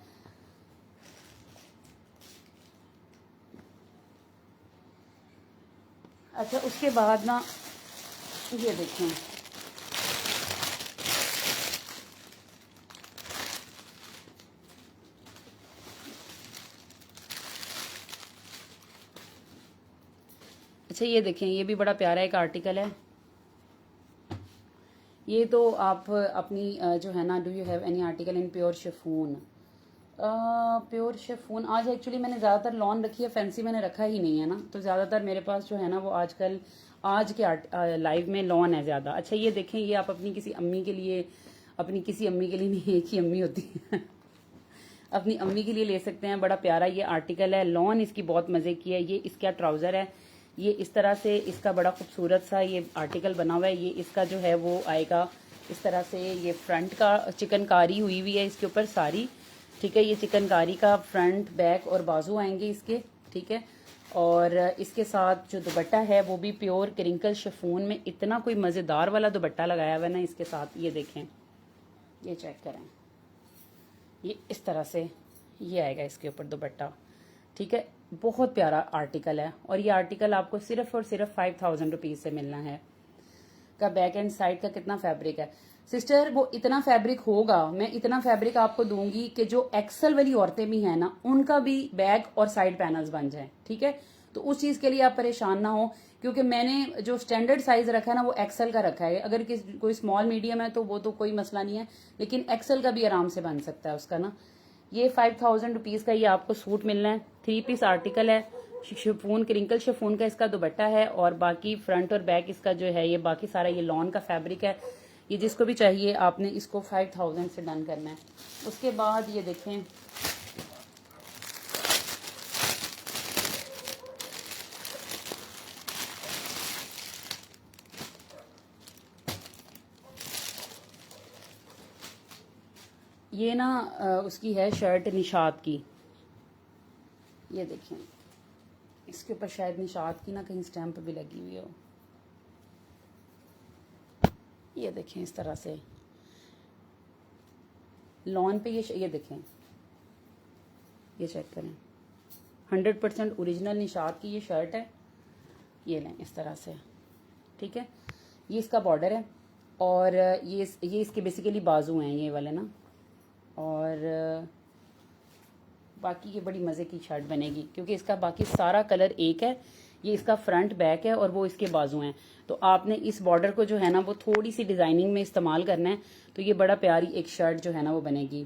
अच्छा, उसके बाद ना ये देखें, अच्छा ये देखें, ये भी बड़ा प्यारा एक आर्टिकल है। ये तो आप अपनी जो है ना, do you have any article in pure chiffon? Pure chiffon आज एक्चुअली मैंने ज़्यादातर लॉन रखी है, फैंसी मैंने रखा ही नहीं है ना, तो ज़्यादातर मेरे पास जो है ना वो आजकल आज के लाइव में लॉन है ज़्यादा। अच्छा ये देखें, ये आप अपनी किसी अम्मी के लिए, अपनी किसी अम्मी के लिए नहीं, एक ही अम्मी होती है अपनी अम्मी के लिए ले सकते हैं। बड़ा प्यारा ये आर्टिकल है। लॉन इसकी बहुत मज़े की है। ये इसका ट्राउज़र है। ये इस तरह से इसका बड़ा खूबसूरत सा ये आर्टिकल बना हुआ है। ये इसका जो है वो आएगा इस तरह से। ये फ्रंट का चिकनकारी हुई हुई है इसके ऊपर सारी। ठीक है, ये चिकनकारी का फ्रंट बैक और बाजू आएंगे इसके। ठीक है, और इसके साथ जो दुपट्टा है वो भी प्योर क्रिंकल शिफॉन में इतना कोई मज़ेदार वाला दुपट्टा लगाया हुआ है ना इसके साथ। ये देखें, ये चेक करें, ये इस तरह से ये आएगा इसके ऊपर दुपट्टा। ठीक है, बहुत प्यारा आर्टिकल है और ये आर्टिकल आपको सिर्फ और सिर्फ 5000 रुपीज से मिलना है। का बैक एंड साइड का कितना फैब्रिक है सिस्टर, वो इतना फैब्रिक होगा, मैं इतना फैब्रिक आपको दूंगी कि जो एक्सल वाली औरतें भी हैं ना उनका भी बैक और साइड पैनल्स बन जाए। ठीक है, तो उस चीज के लिए आप परेशान ना हो, क्योंकि मैंने जो स्टैंडर्ड साइज रखा है ना वो एक्सल का रखा है। अगर कोई स्मॉल मीडियम है तो वो तो कोई मसला नहीं है, लेकिन एक्सल का भी आराम से बन सकता है उसका ना। ये 5000 रुपीज का ये आपको सूट मिलना है। 3 पीस आर्टिकल है। शिफॉन क्रिंकल शिफॉन का इसका दुपट्टा है और बाकी फ्रंट और बैक इसका जो है ये बाकी सारा ये लॉन का फैब्रिक है। ये जिसको भी चाहिए आपने इसको 5000 से डन करना है। उसके बाद ये देखें, ये ना उसकी है शर्ट निशात की। ये देखें, इसके ऊपर शायद निशात की ना कहीं स्टैंप भी लगी हुई हो। ये देखें इस तरह से लॉन पे ये देखें, ये चेक करें, 100% ओरिजिनल निशात की ये शर्ट है। ये लें इस तरह से। ठीक है, ये इसका बॉर्डर है और ये इसके बेसिकली बाजू हैं ये वाले ना, और बाकी ये बड़ी मज़े की शर्ट बनेगी क्योंकि इसका बाकी सारा कलर एक है। ये इसका फ्रंट बैक है और वो इसके बाजू हैं, तो आपने इस बॉर्डर को जो है ना वो थोड़ी सी डिजाइनिंग में इस्तेमाल करना है, तो ये बड़ा प्यारी एक शर्ट जो है ना वो बनेगी।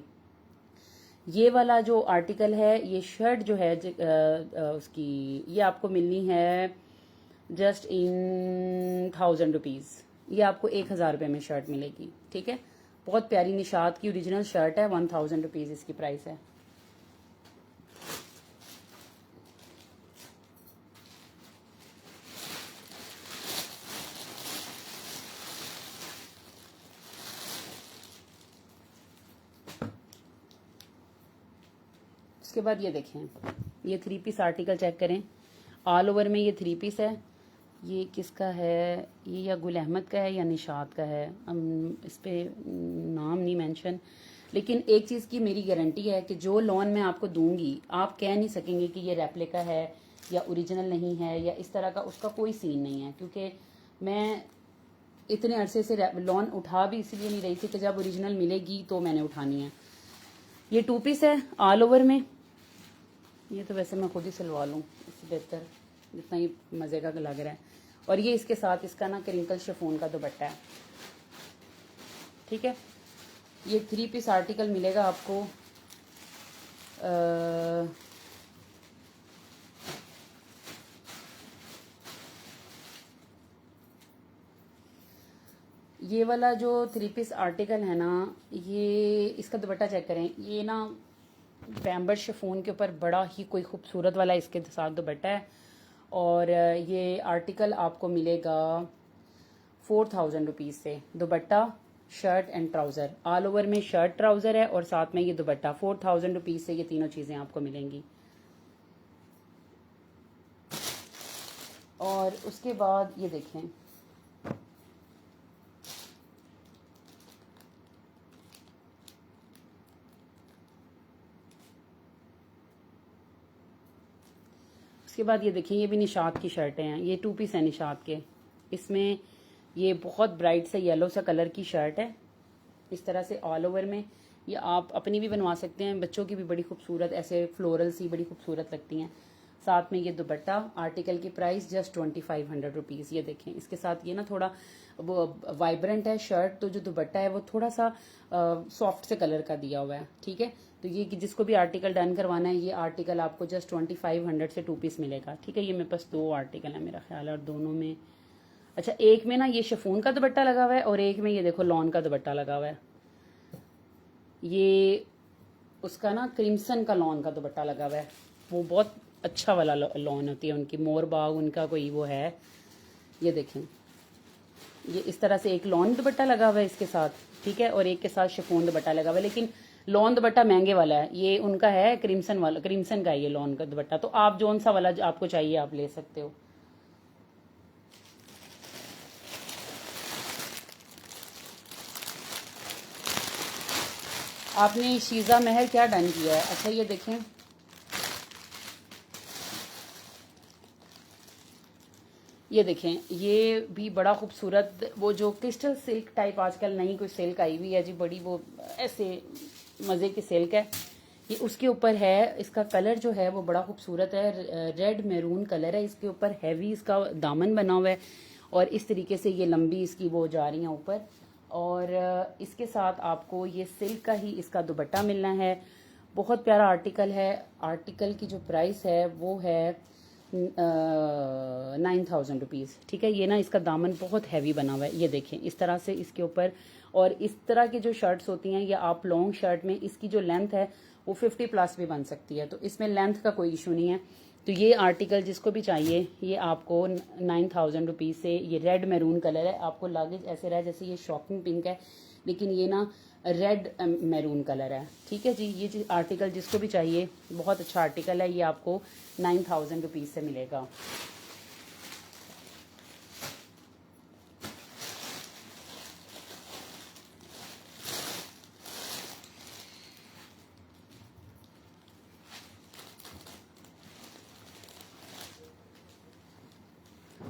ये वाला जो आर्टिकल है, ये शर्ट जो है उसकी ये आपको मिलनी है जस्ट इन 1000 रुपीज। ये आपको 1000 रुपये में शर्ट मिलेगी। ठीक है, बहुत प्यारी निशात की ओरिजिनल शर्ट है। 1000 रुपीज इसकी प्राइस है। उसके बाद ये देखें, ये 3 पीस आर्टिकल चेक करें। ऑल ओवर में ये 3 पीस है। ये किसका है, ये या गुल अहमद का है या निशात का है, इस पे नाम नहीं मेंशन, लेकिन एक चीज़ की मेरी गारंटी है कि जो लोन मैं आपको दूंगी आप कह नहीं सकेंगे कि ये रेप्लिका है या ओरिजिनल नहीं है या इस तरह का, उसका कोई सीन नहीं है। क्योंकि मैं इतने अरसे से लोन उठा भी इसलिए नहीं रही थी कि जब ओरिजिनल मिलेगी तो मैंने उठानी है। ये 2 पीस है ऑल ओवर में। ये तो वैसे मैं खुद ही सिलवा लूँ, इससे बेहतर जितना ही मज़े का लग रहा है। और ये इसके साथ इसका ना क्रिंकल शिफॉन का दुपट्टा है, ठीक है। ये 3 पीस आर्टिकल मिलेगा आपको ये वाला जो 3 पीस आर्टिकल है ना, ये इसका दुपट्टा चेक करें। ये ना पैम्बर शिफॉन के ऊपर बड़ा ही कोई खूबसूरत वाला इसके साथ दुपट्टा है। और ये आर्टिकल आपको मिलेगा 4000 रुपीज़ से। दुपट्टा, shirt and trouser, all over में शर्ट ट्राउज़र है और साथ में ये दुपट्टा। 4000 रुपीज़ से ये तीनों चीज़ें आपको मिलेंगी। और उसके बाद ये देखें, उसके बाद ये देखिए, ये भी निशात की शर्टें हैं। ये 2 पीस है निशात के। इसमें ये बहुत ब्राइट से येलो सा कलर की शर्ट है, इस तरह से ऑल ओवर में। ये आप अपनी भी बनवा सकते हैं, बच्चों की भी बड़ी खूबसूरत ऐसे फ्लोरल सी बड़ी खूबसूरत लगती हैं। साथ में ये दुपट्टा, आर्टिकल की प्राइस जस्ट 2500 रुपीज़। ये देखें, इसके साथ ये ना थोड़ा वो वाइब्रेंट है शर्ट, तो जो दुपट्टा है वो थोड़ा सा सॉफ्ट से कलर का दिया हुआ है, ठीक है। तो ये कि जिसको भी आर्टिकल डन करवाना है, ये आर्टिकल आपको जस्ट 2500 से 2 पीस मिलेगा, ठीक है। ये मेरे पास 2 आर्टिकल है मेरा ख्याल है, और दोनों में अच्छा, एक में ना ये शिफॉन का दुपट्टा लगा हुआ है और एक में ये देखो लॉन का दुपट्टा लगा हुआ है। ये उसका ना क्रिम्सन का लॉन का दुपट्टा लगा हुआ है, वो बहुत अच्छा वाला लॉन होती है उनकी, मोर बाग उनका कोई वो है। ये देखें, ये इस तरह से एक लॉन दुपट्टा लगा हुआ है इसके साथ, ठीक है, और एक के साथ शिफॉन दुपट्टा लगा हुआ है। लेकिन लॉन दुपट्टा महंगे वाला है, ये उनका है क्रिम्सन वाला, क्रिम्सन का ये लॉन का दुपट्टा। तो आप जोन सा वाला आपको चाहिए आप ले सकते हो। आपने शीज़ा महर क्या डन किया है? अच्छा ये देखें, ये देखें, ये भी बड़ा खूबसूरत वो जो क्रिस्टल सिल्क टाइप आजकल नई कोई सिल्क आई हुई है जी, बड़ी वो ऐसे मज़े की सिल्क है। ये उसके ऊपर है, इसका कलर जो है वो बड़ा खूबसूरत है, रेड मैरून कलर है। इसके ऊपर हैवी इसका दामन बना हुआ है और इस तरीके से ये लंबी इसकी वो जा रही है ऊपर। और इसके साथ आपको ये सिल्क का ही इसका दुपट्टा मिलना है। बहुत प्यारा आर्टिकल है। आर्टिकल की जो प्राइस है वो है 9000 रुपीज़, ठीक है। ये ना इसका दामन बहुत हैवी बना हुआ है, ये देखें इस तरह से इसके ऊपर। और इस तरह की जो शर्ट्स होती हैं, या आप लॉन्ग शर्ट में इसकी जो लेंथ है वो 50 प्लस भी बन सकती है, तो इसमें लेंथ का कोई इशू नहीं है। तो ये आर्टिकल जिसको भी चाहिए, ये आपको 9000 रुपीज़ से। ये रेड मैरून कलर है, आपको लागेज ऐसे रहा जैसे ये शॉकिंग पिंक है, लेकिन ये ना रेड मैरून कलर है, ठीक है जी। ये आर्टिकल जिसको भी चाहिए, बहुत अच्छा आर्टिकल है, ये आपको 9000 रुपीज़ से मिलेगा।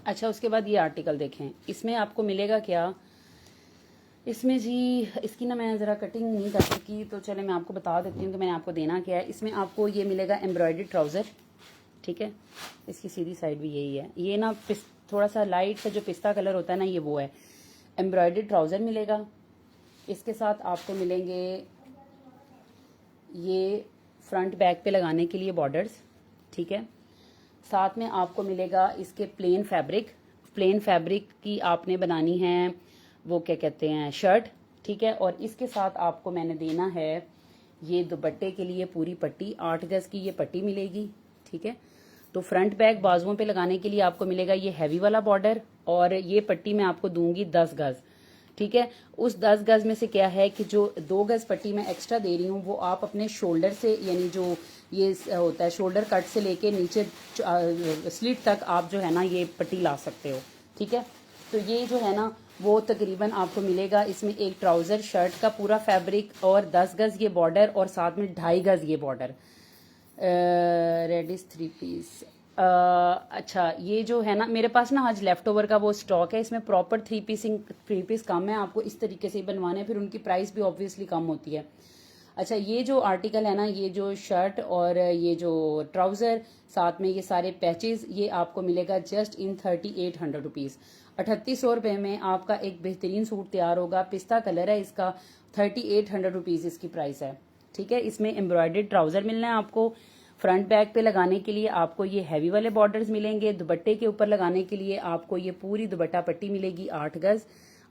अच्छा, उसके बाद ये आर्टिकल देखें, इसमें आपको मिलेगा क्या? इसमें जी इसकी ना मैं ज़रा कटिंग नहीं कर सकी, तो चले मैं आपको बता देती हूँ कि मैंने आपको देना क्या है। इसमें आपको ये मिलेगा एम्ब्रॉयडरी ट्राउज़र, ठीक है। इसकी सीधी साइड भी यही है। ये ना थोड़ा सा लाइट सा जो पिस्ता कलर होता है ना, ये वो है। एम्ब्रॉयडरी ट्राउज़र मिलेगा। इसके साथ आपको मिलेंगे ये फ्रंट बैक पे लगाने के लिए बॉर्डर्स, ठीक है। साथ में आपको मिलेगा इसके प्लेन फैब्रिक की आपने बनानी है वो क्या कहते हैं, शर्ट, ठीक है। और इसके साथ आपको मैंने देना है ये दुपट्टे के लिए पूरी पट्टी, 8 गज की ये पट्टी मिलेगी, ठीक है। तो फ्रंट बैक बाजुओं पे लगाने के लिए आपको मिलेगा ये हैवी वाला बॉर्डर, और ये पट्टी मैं आपको दूंगी 10 गज, ठीक है। उस 10 गज में से क्या है कि जो 2 गज पट्टी मैं एक्स्ट्रा दे रही हूँ, वो आप अपने शोल्डर से, यानी जो ये होता है शोल्डर कट से लेके नीचे स्लिट तक आप जो है ना ये पट्टी ला सकते हो, ठीक है। तो ये जो है ना वो तकरीबन आपको मिलेगा इसमें एक ट्राउज़र शर्ट का पूरा फैब्रिक, और 10 गज ये बॉर्डर, और साथ में 2.5 गज ये बॉर्डर। Reddish 3 piece. अच्छा, ये जो है ना मेरे पास ना आज लेफ्ट ओवर का वो स्टॉक है, इसमें प्रॉपर 3 पीस कम है, आपको इस तरीके से ही बनवाने हैं, फिर उनकी प्राइस भी ऑब्वियसली कम होती है। अच्छा, ये जो आर्टिकल है ना, ये जो शर्ट और ये जो ट्राउज़र साथ में ये सारे पैचेस, ये आपको मिलेगा जस्ट इन 3800 रुपीज़। 3800 रुपये में आपका एक बेहतरीन सूट तैयार होगा। पिस्ता कलर है इसका, 3800 रुपीज़ इसकी प्राइस है। ठीक है, इसमें एम्ब्रॉयडर्ड ट्राउज़र मिलना है आपको। फ्रंट बैक पे लगाने के लिए आपको ये हैवी वाले बॉर्डर्स मिलेंगे। दुपट्टे के ऊपर लगाने के लिए आपको ये पूरी दुपट्टा पट्टी मिलेगी 8 गज,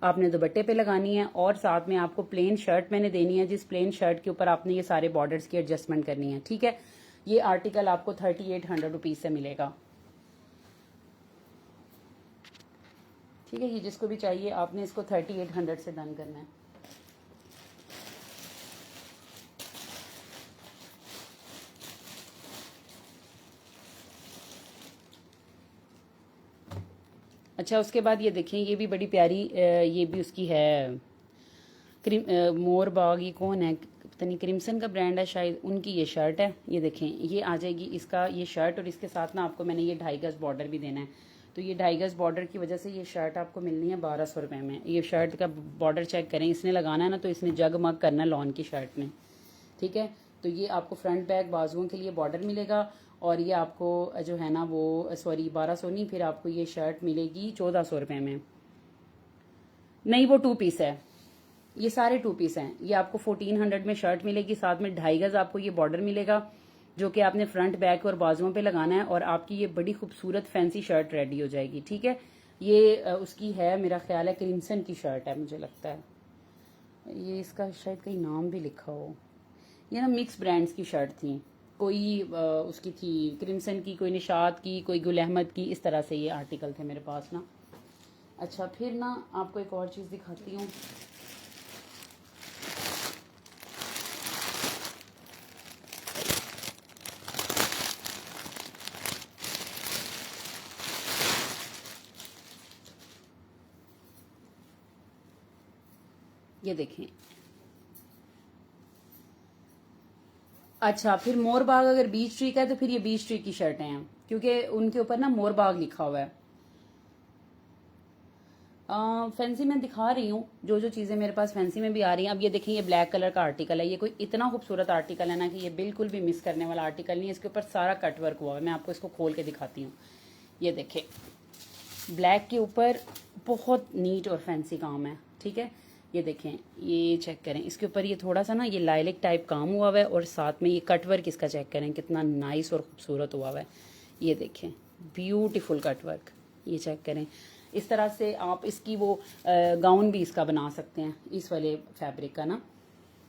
आपने दुपट्टे पे लगानी है। और साथ में आपको प्लेन शर्ट मैंने देनी है, जिस प्लेन शर्ट के ऊपर आपने ये सारे बॉर्डर्स की एडजस्टमेंट करनी है। ठीक है, ये आर्टिकल आपको 3800 रुपीज़ से मिलेगा। ठीक है, ये जिसको भी चाहिए आपने इसको 3800 से डन करना है। अच्छा, उसके बाद ये देखें, ये भी बड़ी प्यारी ये भी उसकी है मोर बाग। ये कौन है, पता नहीं, क्रिम्सन का ब्रांड है शायद, उनकी ये शर्ट है। ये देखें, ये आ जाएगी इसका ये शर्ट, और इसके साथ ना आपको मैंने ये 2.5 गज बॉर्डर भी देना है। तो ये 2.5 गज बॉर्डर की वजह से ये शर्ट आपको मिलनी है 1200 रुपये में। ये शर्ट का बॉर्डर चेक करें, इसने लगाना है ना तो इसने जगमग करना है लॉन की शर्ट ने। ठीक है, तो ये आपको फ्रंट बैक बाजुओं के लिए बॉर्डर मिलेगा। और ये आपको जो है ना वो सॉरी 1200 नहीं, फिर आपको ये शर्ट मिलेगी 1400 रुपये में। नहीं, वो 2 पीस है, ये सारे 2 पीस हैं। ये आपको 1400 में शर्ट मिलेगी, साथ में 2.5 गज आपको ये बॉर्डर मिलेगा, जो कि आपने फ्रंट बैक और बाजुओं पे लगाना है, और आपकी ये बड़ी खूबसूरत फैंसी शर्ट रेडी हो जाएगी। ठीक है, ये उसकी है, मेरा ख्याल है क्रिम्सन की शर्ट है, मुझे लगता है। ये इसका शायद कहीं नाम भी लिखा हो। ये ना मिक्स ब्रांड्स की शर्ट थी, कोई उसकी थी क्रिम्सन की, कोई निशात की, कोई गुल अहमद की, इस तरह से ये आर्टिकल थे मेरे पास ना। अच्छा, फिर ना आपको एक और चीज़ दिखाती हूँ। ये देखें, अच्छा, फिर मोर बाग अगर बीच ट्री का है तो फिर ये बीच ट्री की शर्टें हैं, क्योंकि उनके ऊपर ना मोर बाग लिखा हुआ है। फैंसी में दिखा रही हूँ जो जो चीज़ें मेरे पास फैंसी में भी आ रही हैं। अब ये देखिए, ये ब्लैक कलर का आर्टिकल है, ये कोई इतना खूबसूरत आर्टिकल है ना कि ये बिल्कुल भी मिस करने वाला आर्टिकल नहीं है। इसके ऊपर सारा कट वर्क हुआ है, मैं आपको इसको खोल के दिखाती हूँ। ये देखें, ब्लैक के ऊपर बहुत नीट और फैंसी काम है। ठीक है, ये देखें, ये चेक करें, इसके ऊपर ये थोड़ा सा ना ये लाइलिक टाइप काम हुआ हुआ है, और साथ में ये कट वर्क इसका चेक करें कितना नाइस और खूबसूरत हुआ हुआ है। ये देखें, ब्यूटीफुल कट वर्क, ये चेक करें। इस तरह से आप इसकी वो गाउन भी इसका बना सकते हैं, इस वाले फैब्रिक का ना।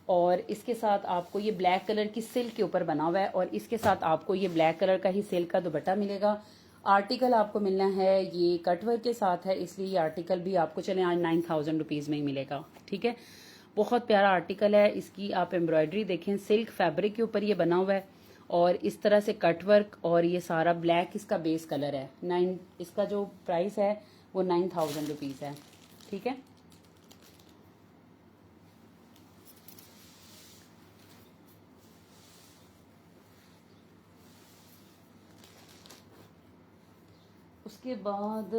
और इसके साथ आपको ये ब्लैक कलर की सिल्क के ऊपर बना हुआ है, और इसके साथ आपको ये ब्लैक कलर का ही सिल्क का दुपट्टा मिलेगा। आर्टिकल आपको मिलना है, ये कटवर्क के साथ है, इसलिए ये आर्टिकल भी आपको चले आज 9000 रुपीज़ में ही मिलेगा। ठीक है, बहुत प्यारा आर्टिकल है। इसकी आप एम्ब्रॉयडरी देखें, सिल्क फैब्रिक के ऊपर ये बना हुआ है, और इस तरह से कटवर्क, और ये सारा ब्लैक इसका बेस कलर है। इसका जो प्राइस है वो 9000 रुपीज़ है। ठीक है, उसके बाद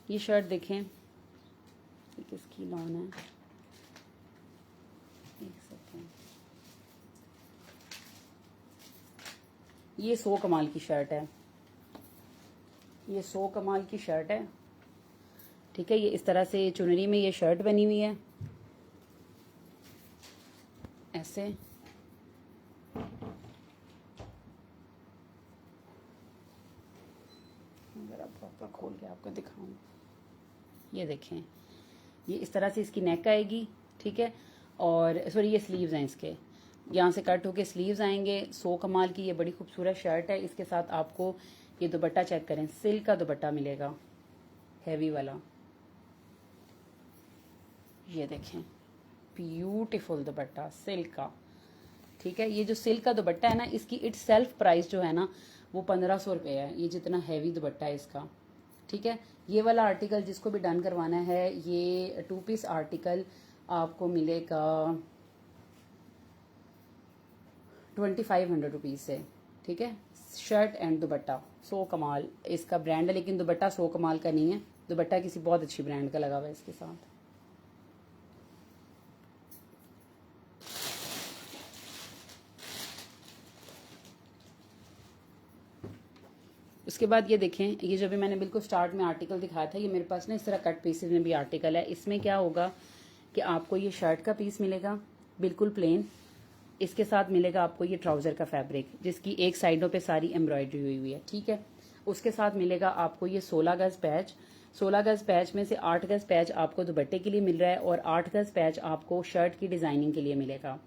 ये शर्ट देखें, ये किसकी लॉन है, देख सकते हैं। ये 100 कमाल की शर्ट है, ये 100 कमाल की शर्ट है। ठीक है, ये इस तरह से चुनरी में ये शर्ट बनी हुई है, ऐसे। अगर आप प्रॉपर खोल के आपको दिखाऊं, ये देखें, ये इस तरह से इसकी नेक आएगी। ठीक है, और सॉरी ये स्लीव्स हैं इसके, यहाँ से कट होके स्लीव्स आएंगे। 100 कमाल की ये बड़ी खूबसूरत शर्ट है। इसके साथ आपको ये दुपट्टा चेक करें, सिल्क का दुपट्टा मिलेगा, हैवी वाला। ये देखें, ब्यूटीफुल दुपट्टा सिल्क का। ठीक है, ये जो सिल्क का दुपट्टा है ना, इसकी इट्स सेल्फ प्राइस जो है ना वो 1500 रुपये है, ये जितना हैवी दुपट्टा है इसका। ठीक है, ये वाला आर्टिकल जिसको भी डन करवाना है, ये 2 पीस आर्टिकल आपको मिलेगा ₹2500 से, ठीक है। शर्ट एंड दुपट्टा सो कमाल इसका ब्रांड है, लेकिन दुपट्टा सो कमाल का नहीं है, दुपट्टा किसी बहुत अच्छी ब्रांड का लगा हुआ है इसके साथ। उसके बाद ये देखें, ये जो भी मैंने बिल्कुल स्टार्ट में आर्टिकल दिखाया था, ये मेरे पास ना इस तरह कट पीसेज में भी आर्टिकल है। इसमें क्या होगा कि आपको ये शर्ट का पीस मिलेगा बिल्कुल प्लेन, इसके साथ मिलेगा आपको ये ट्राउज़र का फैब्रिक जिसकी एक साइडों पे सारी एम्ब्रॉयडरी हुई हुई है, ठीक है। उसके साथ मिलेगा आपको ये 16 गज पैच, 16 गज पैच में से 8 गज पैच आपको दुपट्टे के लिए मिल रहा है और 8 गज पैच आपको शर्ट की डिज़ाइनिंग के लिए मिलेगा,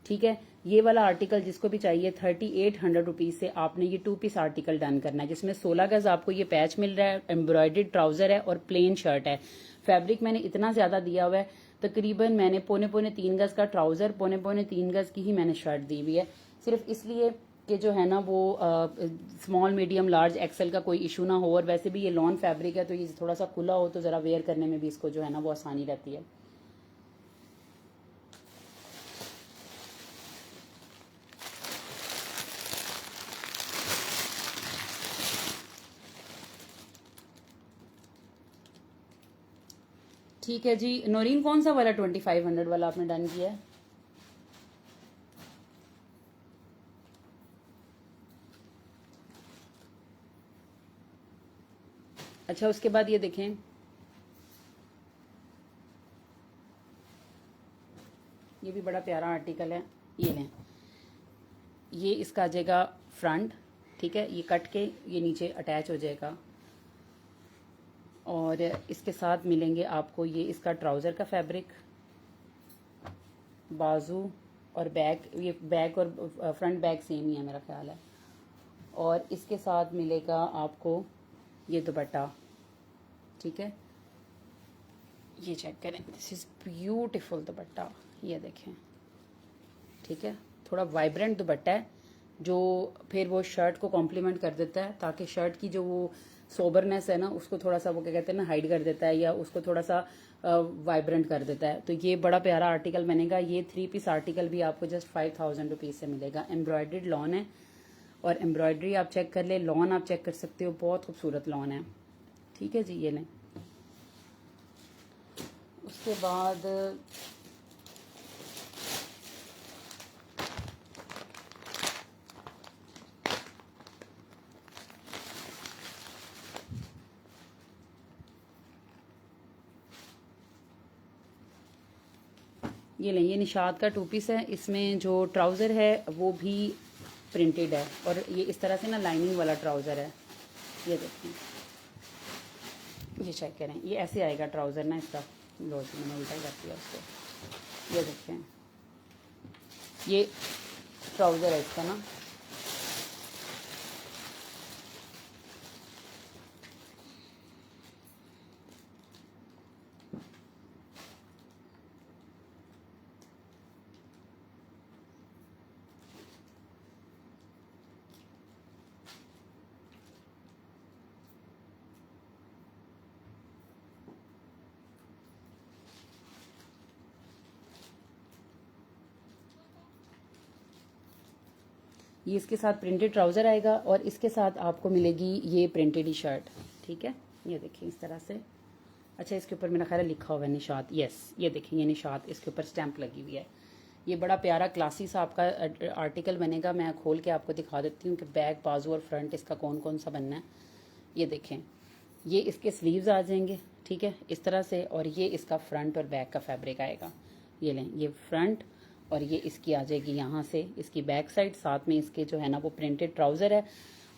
ठीक है। ये वाला आर्टिकल जिसको भी चाहिए 3800 से आपने ये 2 पीस आर्टिकल डन करना है, जिसमें 16 गज आपको ये पैच मिल रहा है, एम्ब्रॉयडर्ड ट्राउज़र है और प्लेन शर्ट है। फैब्रिक मैंने इतना ज़्यादा दिया हुआ है, तकरीबन मैंने पौने 3 गज का ट्राउज़र, पौने 3 गज की ही मैंने शर्ट दी हुई है, सिर्फ इसलिए कि जो है ना वो स्मॉल मीडियम लार्ज एक्सेल का कोई इशू ना हो। और वैसे भी ये लॉन फैब्रिक है तो ये थोड़ा सा खुला हो तो ज़रा वेयर करने में भी इसको जो है ना वो आसानी रहती है। ठीक है जी नौरीन, कौन सा वाला 2500 वाला आपने डन किया है? अच्छा, उसके बाद ये देखें, ये भी बड़ा प्यारा आर्टिकल है, ये लें, ये इसका आ जाएगा फ्रंट, ठीक है, ये कट के ये नीचे अटैच हो जाएगा और इसके साथ मिलेंगे आपको ये इसका ट्राउज़र का फैब्रिक, बाजू और बैक, ये बैक और फ्रंट बैक सेम ही है मेरा ख्याल है। और इसके साथ मिलेगा आपको ये दुपट्टा, ठीक है, ये चेक करें, दिस इज़ ब्यूटीफुल दुपट्टा, ये देखें, ठीक है। थोड़ा वाइब्रेंट दुपट्टा है जो फिर वो शर्ट को कॉम्प्लीमेंट कर देता है, ताकि शर्ट की जो वो सोबरनेस है ना उसको थोड़ा सा वो क्या कहते हैं ना हाइड कर देता है या उसको थोड़ा सा वाइब्रेंट कर देता है। तो ये बड़ा प्यारा आर्टिकल बनेगा। ये 3 पीस आर्टिकल भी आपको जस्ट 5000 से मिलेगा। एम्ब्रॉयडर्ड लॉन है और एम्ब्रॉयडरी आप चेक कर ले, लॉन आप चेक कर सकते हो, बहुत खूबसूरत लॉन है, ठीक है जी। ये लें, उसके बाद ये लें, ये निशात का 2 पीस है, इसमें जो ट्राउज़र है वो भी प्रिंटेड है और ये इस तरह से ना लाइनिंग वाला ट्राउज़र है, ये देखें, ये चेक करें, ये ऐसे आएगा ट्राउज़र ना इसका, लो जी मैंने उल्टा कर दिया उसको, ये देखें, ये ट्राउज़र है इसका ना, ये इसके साथ प्रिंटेड ट्राउज़र आएगा और इसके साथ आपको मिलेगी ये प्रिंटेड ही शर्ट, ठीक है। ये देखिए इस तरह से, अच्छा इसके ऊपर मेरा ख्याल है लिखा हुआ है निशात, यस ये देखिए ये निशात इसके ऊपर स्टैंप लगी हुई है। ये बड़ा प्यारा क्लासी सा आपका आर्टिकल बनेगा। मैं खोल के आपको दिखा देती हूँ कि बैक, बाजू और फ्रंट इसका कौन कौन सा बनना है। ये देखें, ये इसके स्लीव्स आ जाएंगे, ठीक है, इस तरह से, और ये इसका फ्रंट और बैक का फैब्रिक आएगा। ये लें, ये फ्रंट और ये इसकी आ जाएगी यहाँ से इसकी बैक साइड, साथ में इसके जो है ना वो प्रिंटेड ट्राउज़र है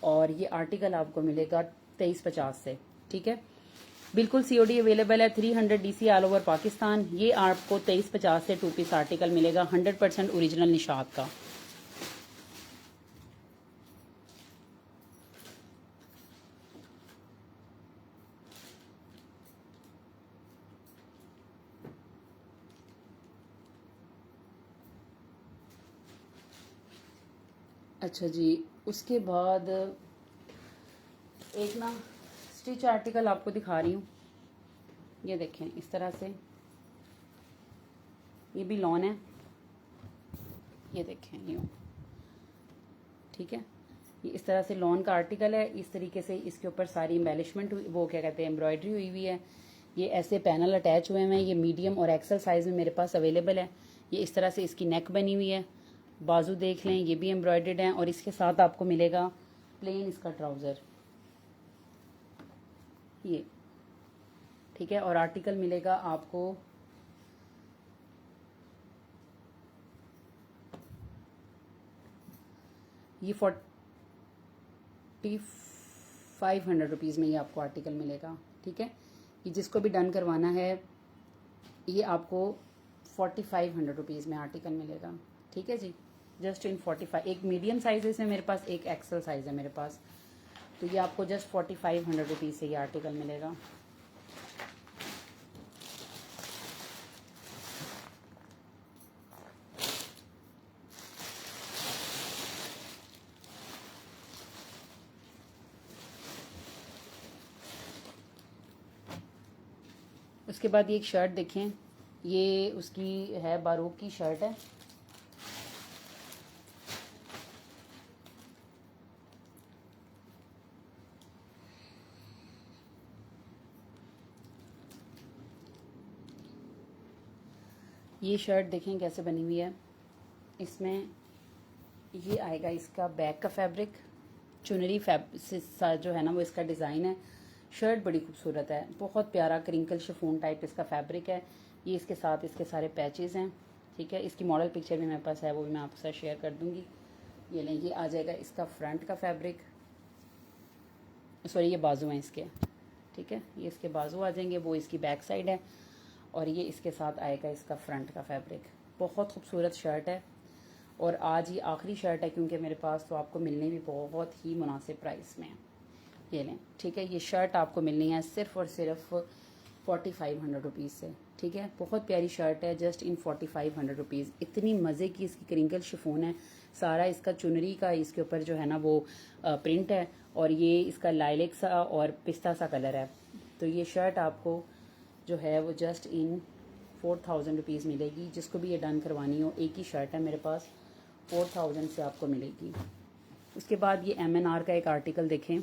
और ये आर्टिकल आपको मिलेगा 2350 से, ठीक है। बिल्कुल COD अवेलेबल है, 300 DC ऑल ओवर पाकिस्तान। ये आपको 2350 से 2 पीस आर्टिकल मिलेगा 100% ओरिजिनल निशात का। अच्छा जी, उसके बाद एक ना स्टिच आर्टिकल आपको दिखा रही हूँ, ये देखें इस तरह से, ये भी लॉन है, ये देखें यूँ, ठीक है, ये इस तरह से लॉन का आर्टिकल है। इस तरीके से इसके ऊपर सारी एम्बेलिशमेंट, वो क्या कहते हैं, एम्ब्रॉयडरी हुई हुई है। ये ऐसे पैनल अटैच हुए हैं। ये मीडियम और एक्सल साइज़ में मेरे पास अवेलेबल है। ये इस तरह से इसकी नेक बनी हुई है। बाजू देख लें, ये भी एम्ब्रॉयडर्ड है। और इसके साथ आपको मिलेगा प्लेन इसका ट्राउज़र, ये ठीक है। और आर्टिकल मिलेगा आपको ये 4500 रुपीज़ में ये आपको आर्टिकल मिलेगा, ठीक है। ये जिसको भी डन करवाना है, ये आपको 4500 रुपीज़ में आर्टिकल मिलेगा, ठीक है जी। जस्ट इन 45, एक मीडियम साइज़ है इसमें मेरे पास, एक एक्सल साइज़ है मेरे पास। तो ये आपको जस्ट 4500 रुपीज़ से ये आर्टिकल मिलेगा। उसके बाद ये एक शर्ट देखें, ये उसकी है, बारूक की शर्ट है। ये शर्ट देखें कैसे बनी हुई है। इसमें ये आएगा इसका बैक का फैब्रिक, चुनरी जो है ना वो इसका डिज़ाइन है। शर्ट बड़ी खूबसूरत है, बहुत प्यारा क्रिंकल शिफॉन टाइप इसका फैब्रिक है। ये इसके साथ इसके सारे पैचेस हैं, ठीक है। इसकी मॉडल पिक्चर भी मेरे पास है, वो भी मैं आपके साथ शेयर कर दूंगी। ये लें, ये आ जाएगा इसका फ्रंट का फैब्रिक, सॉरी ये बाजू हैं इसके, ठीक है। ये इसके बाजू आ जाएंगे, वो इसकी बैक साइड है। और ये इसके साथ आएगा इसका फ्रंट का फैब्रिक। बहुत खूबसूरत शर्ट है। और आज ये आखिरी शर्ट है क्योंकि मेरे पास, तो आपको मिलने भी बहुत ही मुनासिब प्राइस में है। ये लें, ठीक है। ये शर्ट आपको मिलनी है सिर्फ और सिर्फ 4500 रुपीज़ से, ठीक है। बहुत प्यारी शर्ट है, जस्ट इन 4500 रुपीज़। इतनी मज़े की इसकी क्रिंकल शिफॉन है, सारा इसका चुनरी का इसके ऊपर जो है ना वो प्रिंट है। और ये इसका लाइलेक सा और पिस्ता सा कलर है। तो ये शर्ट आपको जो है वो जस्ट इन 4000 रुपीज़ मिलेगी। जिसको भी ये डन करवानी हो, एक ही शर्ट है मेरे पास, 4000 से आपको मिलेगी। उसके बाद ये MNR का एक आर्टिकल देखें,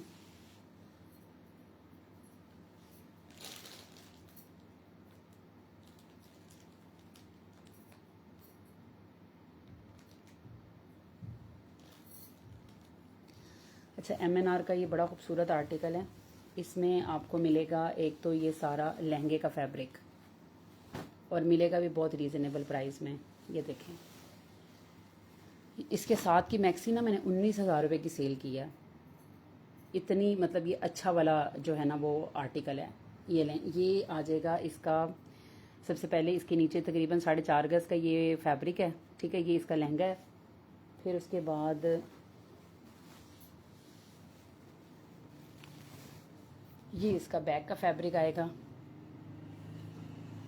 अच्छा MNR का ये बड़ा खूबसूरत आर्टिकल है। इसमें आपको मिलेगा एक तो ये सारा लहंगे का फैब्रिक, और मिलेगा भी बहुत रीज़नेबल प्राइस में। ये देखें, इसके साथ की मैक्सी ना मैंने 19,000 रुपये की सेल की है। इतनी मतलब ये अच्छा वाला जो है ना वो आर्टिकल है। ये लें, ये आ जाएगा इसका, सबसे पहले इसके नीचे तकरीबन 4.5 गज का ये फैब्रिक है, ठीक है। ये इसका लहंगा है। फिर उसके बाद ये इसका बैक का फैब्रिक आएगा।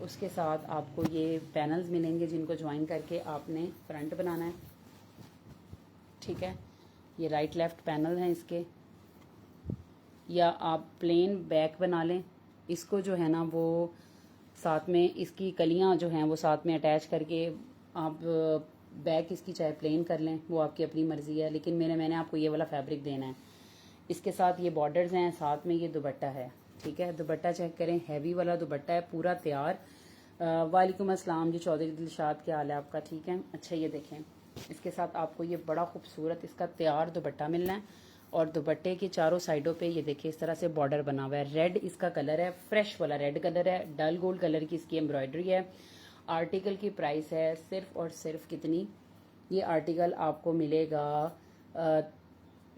उसके साथ आपको ये पैनल्स मिलेंगे जिनको ज्वाइन करके आपने फ्रंट बनाना है, ठीक है। ये राइट लेफ्ट पैनल हैं इसके, या आप प्लेन बैक बना लें। इसको जो है ना वो साथ में इसकी कलियां जो हैं वो साथ में अटैच करके आप बैक इसकी चाहे प्लेन कर लें, वो आपकी अपनी मर्ज़ी है। लेकिन मैंने आपको ये वाला फैब्रिक देना है। इसके साथ ये बॉर्डर्स हैं, साथ में ये दुपट्टा है, ठीक है। दुपट्टा चेक करें, हैवी वाला दुपट्टा है, पूरा तैयार। वालेकुम अस्सलाम जी, चौधरी दिलशाद, क्या हाल है आपका, ठीक है। अच्छा ये देखें, इसके साथ आपको ये बड़ा खूबसूरत इसका तैयार दुपट्टा मिलना है। और दुपट्टे के चारों साइडों पे ये देखिए इस तरह से बॉर्डर बना हुआ है। रेड इसका कलर है, फ्रेश वाला रेड कलर है, डल गोल्ड कलर की इसकी एम्ब्रॉयडरी है। आर्टिकल की प्राइस है सिर्फ और सिर्फ कितनी, ये आर्टिकल आपको मिलेगा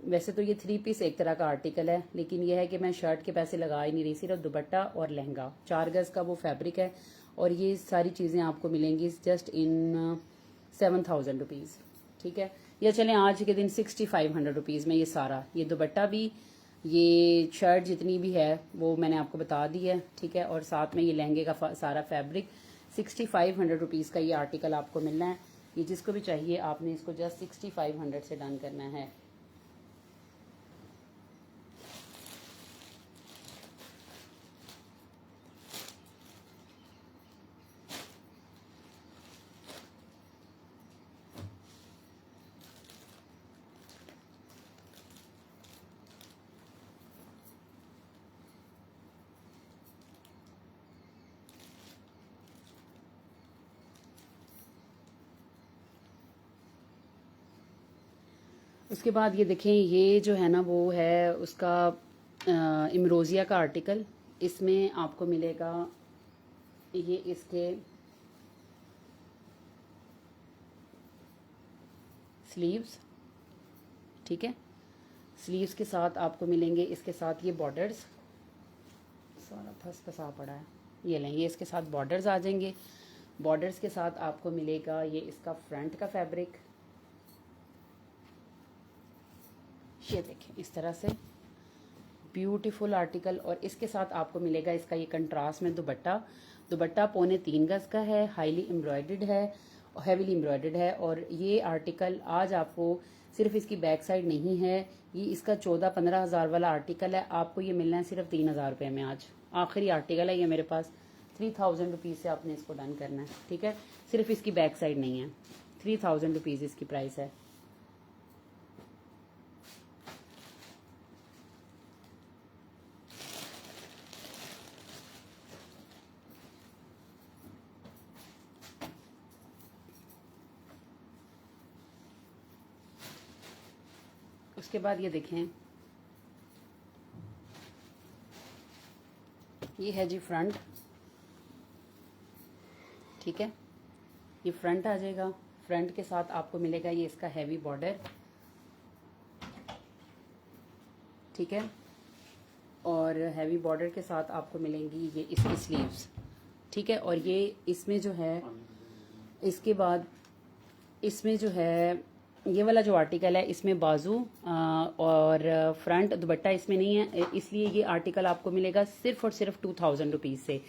वैसे तो ये 3 पीस एक तरह का आर्टिकल है, लेकिन ये है कि मैं शर्ट के पैसे लगा ही नहीं रही, सिर्फ दुपट्टा और लहंगा, 4 गज का वो फैब्रिक है। और ये सारी चीज़ें आपको मिलेंगी जस्ट इन 7000 रुपीज़, ठीक है। या चलें आज के दिन 6500 रुपीज़ में ये सारा, ये दुपट्टा भी, ये शर्ट जितनी भी है वो मैंने आपको बता दी है, ठीक है। और साथ में ये लहंगे का सारा फैब्रिक 6500 रुपीज़ का ये आर्टिकल आपको मिलना है। ये जिसको भी चाहिए आपने इसको जस्ट 6500 से डन करना है। उसके बाद ये देखें, ये जो है ना वो है उसका इमरोज़िया का आर्टिकल। इसमें आपको मिलेगा ये इसके स्लीव्स, ठीक है। स्लीव्स के साथ आपको मिलेंगे इसके साथ ये बॉर्डर्स, सारा फंस फंसा पड़ा है, ये लें, ये इसके साथ बॉर्डर्स आ जाएंगे। बॉर्डर्स के साथ आपको मिलेगा ये इसका फ्रंट का फैब्रिक, ये देखें इस तरह से ब्यूटीफुल आर्टिकल। और इसके साथ आपको मिलेगा इसका ये कंट्रास्ट में दुपट्टा। दुपट्टा 3.25 गज का है, हाईली एम्ब्रॉयडर्ड है, हैवीली एम्ब्रॉयडर्ड है। और ये आर्टिकल आज आपको सिर्फ इसकी बैक साइड नहीं है, ये इसका 14-15 हज़ार वाला आर्टिकल है, आपको ये मिलना है सिर्फ 3,000 रुपये में। आज आखिरी आर्टिकल है ये मेरे पास, 3000 रुपीज़ से आपने इसको डन करना है, ठीक है। सिर्फ इसकी बैक साइड नहीं है, 3000 रुपीज़ इसकी प्राइस है। उसके बाद ये देखें, ये है जी फ्रंट, ठीक है। ये फ्रंट आ जाएगा। फ्रंट के साथ आपको मिलेगा ये इसका हैवी बॉर्डर, ठीक है। और हैवी बॉर्डर के साथ आपको मिलेंगी ये इसकी स्लीव्स, ठीक है। और ये इसमें जो है, इसके बाद इसमें जो है ये वाला जो आर्टिकल है इसमें बाजू और फ्रंट दुपट्टा इसमें नहीं है, इसलिए ये आर्टिकल आपको मिलेगा सिर्फ और सिर्फ 2000 रुपीज़ से।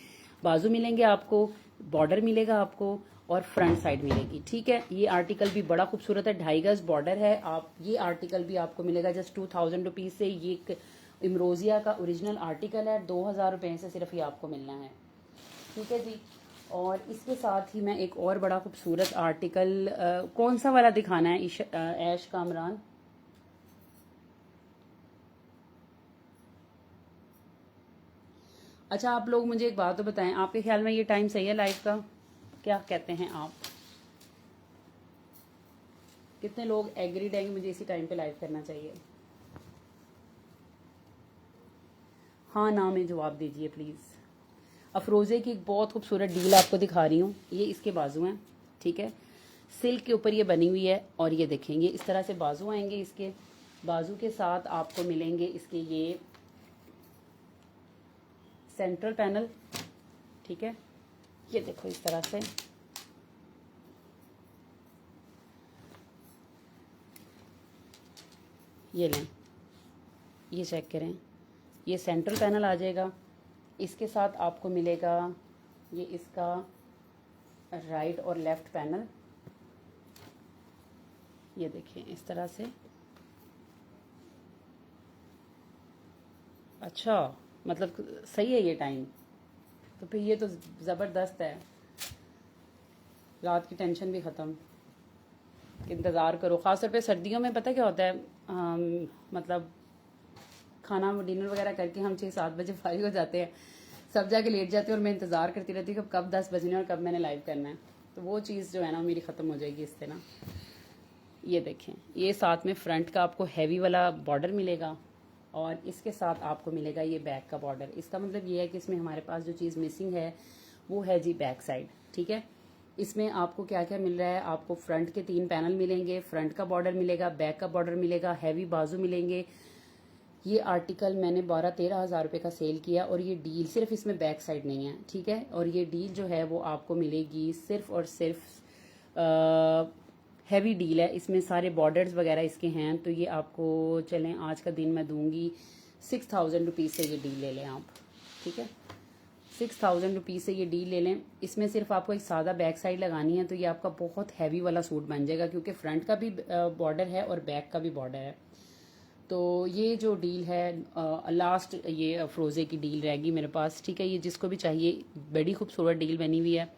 बाजू मिलेंगे आपको, बॉर्डर मिलेगा आपको और फ्रंट साइड मिलेगी, ठीक है। ये आर्टिकल भी बड़ा खूबसूरत है, 2.5 गज बॉर्डर है। आप ये आर्टिकल भी आपको मिलेगा जस्ट 2000 रुपीज़ से। ये इमरोज़िया का ओरिजिनल आर्टिकल है, 2000 रुपये से सिर्फ ये आपको मिलना है, ठीक है जी। और इसके साथ ही मैं एक और बड़ा खूबसूरत आर्टिकल, कौन सा वाला दिखाना है ऐश कामरान? अच्छा आप लोग मुझे एक बात तो बताएं, आपके ख्याल में ये टाइम सही है लाइव का? क्या कहते हैं आप? कितने लोग एग्रीड हैं कि मुझे इसी टाइम पे लाइव करना चाहिए? हाँ ना में जवाब दीजिए प्लीज़। अफरोज़े की एक बहुत खूबसूरत डील आपको दिखा रही हूँ। ये इसके बाजू हैं, ठीक है। सिल्क के ऊपर ये बनी हुई है और ये देखेंगे इस तरह से बाजू आएंगे। इसके बाजू के साथ आपको मिलेंगे इसके ये सेंट्रल पैनल, ठीक है। ये देखो इस तरह से, ये लें, ये चेक करें, ये सेंट्रल पैनल आ जाएगा। इसके साथ आपको मिलेगा ये इसका राइट और लेफ्ट पैनल, ये देखिए इस तरह से। अच्छा मतलब सही है ये टाइम, तो फिर ये तो ज़बरदस्त है, रात की टेंशन भी ख़त्म। इंतज़ार करो, ख़ासतौर पे सर्दियों में पता क्या होता है, मतलब खाना डिनर वगैरह करके हम 6-7 बजे फारिग हो जाते हैं, सब जाके लेट जाते हैं और मैं इंतज़ार करती रहती हूँ कब 10 बजने और कब मैंने लाइव करना है। तो वो चीज़ जो है ना मेरी ख़त्म हो जाएगी इससे ना। ये देखें, ये साथ में फ्रंट का आपको हैवी वाला बॉर्डर मिलेगा और इसके साथ आपको मिलेगा ये बैक का बॉर्डर। इसका मतलब ये है कि इसमें हमारे पास जो चीज़ मिसिंग है वो है जी बैक साइड, ठीक है। इसमें आपको क्या क्या मिल रहा है, आपको फ्रंट के 3 पैनल मिलेंगे, फ्रंट का बॉर्डर मिलेगा, बैक का बॉर्डर मिलेगा, हैवी बाजू मिलेंगे। ये आर्टिकल मैंने 12-13 हज़ार रुपये का सेल किया और ये डील सिर्फ इसमें बैक साइड नहीं है, ठीक है। और ये डील जो है वो आपको मिलेगी सिर्फ और सिर्फ हैवी डील है, इसमें सारे बॉर्डर्स वगैरह इसके हैं। तो ये आपको चलें आज का दिन मैं दूंगी 6000 रुपीज़ से ये डील ले लें आप, ठीक है। 6000 रुपीज़ से ये डील ले लें। इसमें सिर्फ आपको एक सादा बैक साइड लगानी है तो ये आपका बहुत हैवी वाला सूट बन जाएगा, क्योंकि फ्रंट का भी बॉर्डर है और बैक का भी बॉर्डर है। तो ये जो डील है लास्ट ये अफरोज़े की डील रहेगी मेरे पास, ठीक है। ये जिसको भी चाहिए, बड़ी खूबसूरत डील बनी हुई है,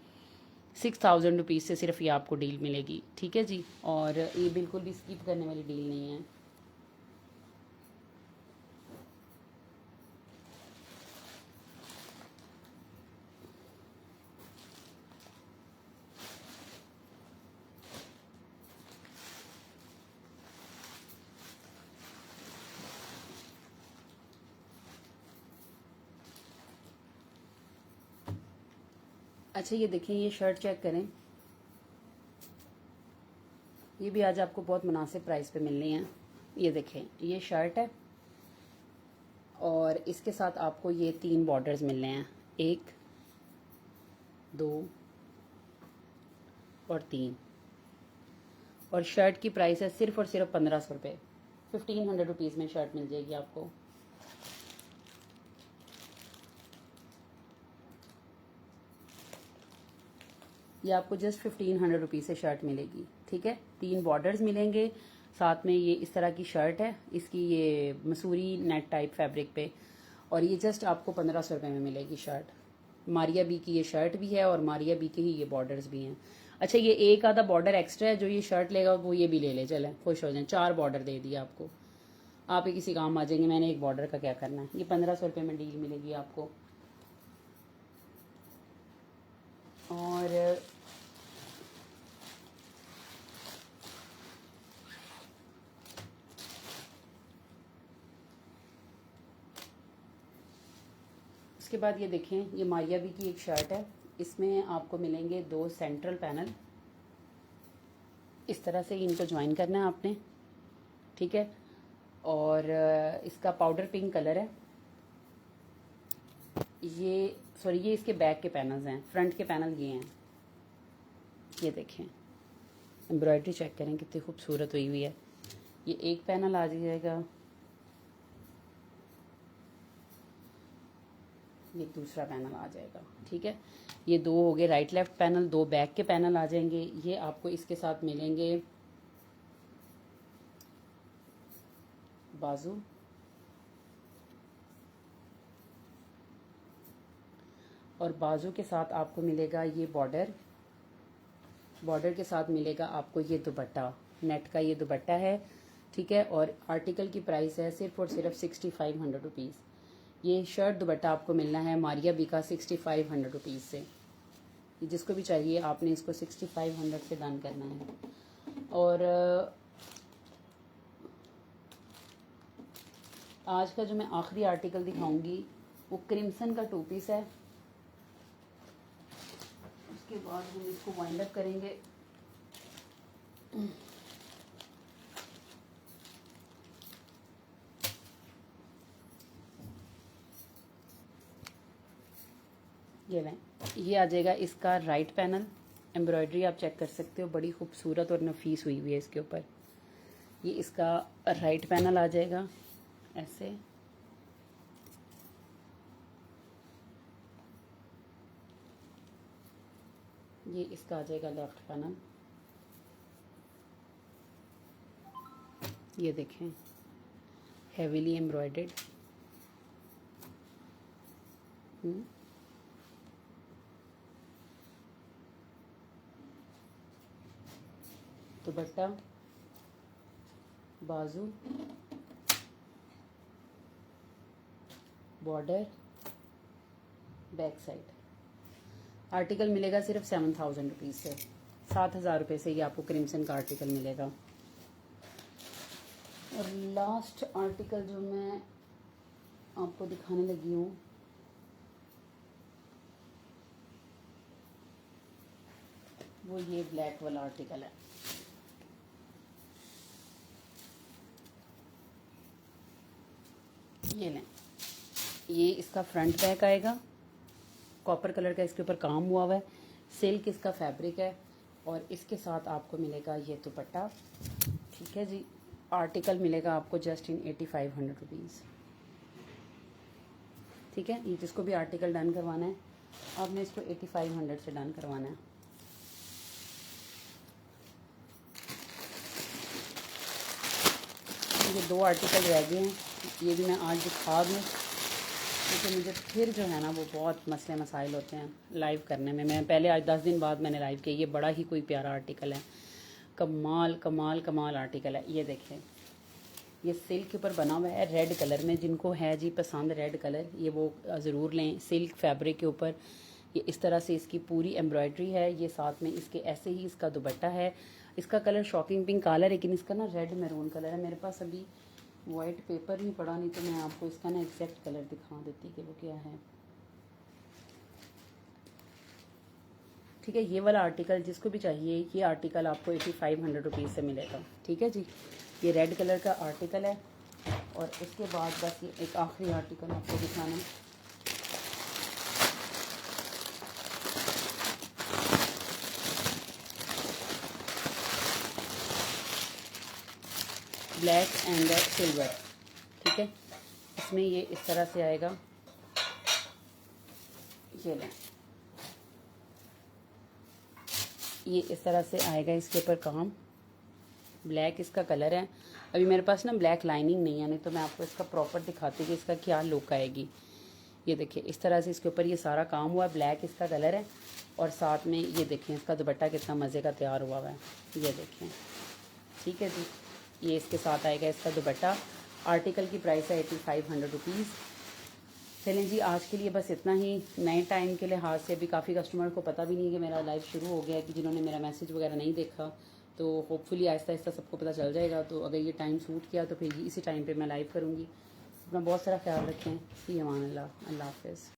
6000 रुपीज़ से सिर्फ ये आपको डील मिलेगी, ठीक है जी। और ये बिल्कुल भी स्किप करने वाली डील नहीं है। अच्छा ये देखें, ये शर्ट चेक करें, ये भी आज आपको बहुत मुनासिब प्राइस पे मिलनी है। ये देखें, ये शर्ट है और इसके साथ आपको ये 3 बॉर्डर्स मिलने हैं, 1 2 और 3। और शर्ट की प्राइस है सिर्फ और सिर्फ 1500 रुपये, 1500 रुपीज़ में शर्ट मिल जाएगी आपको। ये आपको जस्ट 1500 रुपीज़ से शर्ट मिलेगी, ठीक है। 3 बॉर्डर्स मिलेंगे, साथ में ये इस तरह की शर्ट है, इसकी ये मसूरी नेट टाइप फैब्रिक पे, और ये जस्ट आपको 1500 रुपये में मिलेगी शर्ट। मारिया बी की ये शर्ट भी है और मारिया बी के ही ये बॉर्डर्स भी हैं। अच्छा ये एक आधा बॉर्डर एक्स्ट्रा है, जो ये शर्ट लेगा वो ये भी ले ले, चलें खुश हो जाएं, 4 बॉर्डर दे दिए आपको, आप ही किसी काम आ जाएंगे, मैंने एक बॉर्डर का क्या करना है। ये 1500 रुपये में डील मिलेगी आपको। और उसके बाद ये देखें, ये मारिया बी की एक शर्ट है, इसमें आपको मिलेंगे 2 सेंट्रल पैनल। इस तरह से इनको ज्वाइन करना है आपने, ठीक है। और इसका पाउडर पिंक कलर है। ये सॉरी, ये इसके बैक के पैनल्स हैं, फ्रंट के पैनल ये हैं। ये देखें, एम्ब्रॉयडरी चेक करें कितनी खूबसूरत हुई हुई है। ये एक पैनल आ जाएगा, ये दूसरा पैनल आ जाएगा, ठीक है। ये 2 हो गए राइट लेफ्ट पैनल, 2 बैक के पैनल आ जाएंगे। ये आपको इसके साथ मिलेंगे बाजू, और बाजू के साथ आपको मिलेगा ये बॉर्डर, बॉर्डर के साथ मिलेगा आपको ये दुपट्टा, नेट का ये दुपट्टा है, ठीक है। और आर्टिकल की प्राइस है सिर्फ और सिर्फ 6500 रुपीज़। ये शर्ट दुपट्टा आपको मिलना है मारिया बी का 6500 रुपीज़ से। जिसको भी चाहिए आपने इसको 6500 से डन करना है। और आज का जो मैं आखिरी आर्टिकल दिखाऊंगी वो क्रिम्सन का 2 पीस है। उसके बाद हम इसको वाइंड अप करेंगे। ये लें, ये आ जाएगा इसका राइट पैनल। एम्ब्रॉयडरी आप चेक कर सकते हो, बड़ी खूबसूरत और नफीस हुई हुई है इसके ऊपर। ये इसका राइट पैनल आ जाएगा ऐसे। ये इसका आ जाएगा लेफ्ट पैनल। ये देखें, हेवीली एम्ब्रॉयडर्ड। दुपट्टा, बाजू, बॉर्डर, बैक साइड। आर्टिकल मिलेगा सिर्फ 7000 रुपीज़ से, 7000 रुपये से ये आपको क्रिम्सन का आर्टिकल मिलेगा। और लास्ट आर्टिकल जो मैं आपको दिखाने लगी हूँ वो ये ब्लैक वाला आर्टिकल है। ये लें, ये इसका फ्रंट बैक आएगा, कॉपर कलर का इसके ऊपर काम हुआ हुआ है, सिल्क इसका फैब्रिक है, और इसके साथ आपको मिलेगा ये दुपट्टा, ठीक है जी। आर्टिकल मिलेगा आपको जस्ट इन 8500 रुपीज़, ठीक है। ये जिसको भी आर्टिकल डन करवाना है आपने इसको 8500 से डन करवाना है। ये 2 आर्टिकल रह गए हैं, ये भी मैं आज दिखा दूँ, क्योंकि मुझे फिर जो है ना वो बहुत मसले मसाइल होते हैं लाइव करने में। मैं पहले आज 10 दिन बाद मैंने लाइव किया। ये बड़ा ही कोई प्यारा आर्टिकल है, कमाल कमाल कमाल आर्टिकल है। ये देखें, ये सिल्क के ऊपर बना हुआ है रेड कलर में। जिनको है जी पसंद रेड कलर, ये वो ज़रूर लें। सिल्क फैब्रिक के ऊपर ये इस तरह से इसकी पूरी एम्ब्रॉयडरी है। ये साथ में इसके ऐसे ही इसका दुपट्टा है। इसका कलर शॉकिंग पिंक काला, लेकिन इसका ना रेड मैरून कलर है। मेरे पास अभी वाइट पेपर नहीं पड़ा, नहीं तो मैं आपको इसका ना एग्जैक्ट कलर दिखा देती कि वो क्या है। ठीक है। ये वाला आर्टिकल जिसको भी चाहिए, ये आर्टिकल आपको 8500 रुपीज़ से मिलेगा। ठीक है जी। ये रेड कलर का आर्टिकल है। और उसके बाद बस ये एक आखिरी आर्टिकल आपको दिखाना है। Black and silver. ठीक है। इसमें ये इस तरह से आएगा, ये लें, ये इस तरह से आएगा इसके ऊपर काम। ब्लैक इसका कलर है। अभी मेरे पास ना ब्लैक लाइनिंग नहीं है, नहीं तो मैं आपको इसका प्रॉपर दिखाती कि इसका क्या लुक आएगी। ये देखिए इस तरह से इसके ऊपर ये सारा काम हुआ है। ब्लैक इसका कलर है और साथ में ये देखें इसका दुपट्टा कितना मज़े का तैयार हुआ है। ये देखें। ठीक है जी। ये इसके साथ आएगा इसका दुपट्टा। आर्टिकल की प्राइस है 8500 रुपीज़। चलें जी, आज के लिए बस इतना ही। नए टाइम के लिहाज से अभी काफ़ी कस्टमर को पता भी नहीं है कि मेरा लाइव शुरू हो गया है, कि जिन्होंने मेरा मैसेज वगैरह नहीं देखा। तो होपफुली आहिस्ता आहिस्ता सबको पता चल जाएगा। तो अगर ये टाइम सूट किया तो फिर इसी टाइम पे मैं लाइव करूँगी। अपना बहुत सारा ख्याल रखें। फ़ी अमान अल्लाह। अल्लाह हाफ़िज़।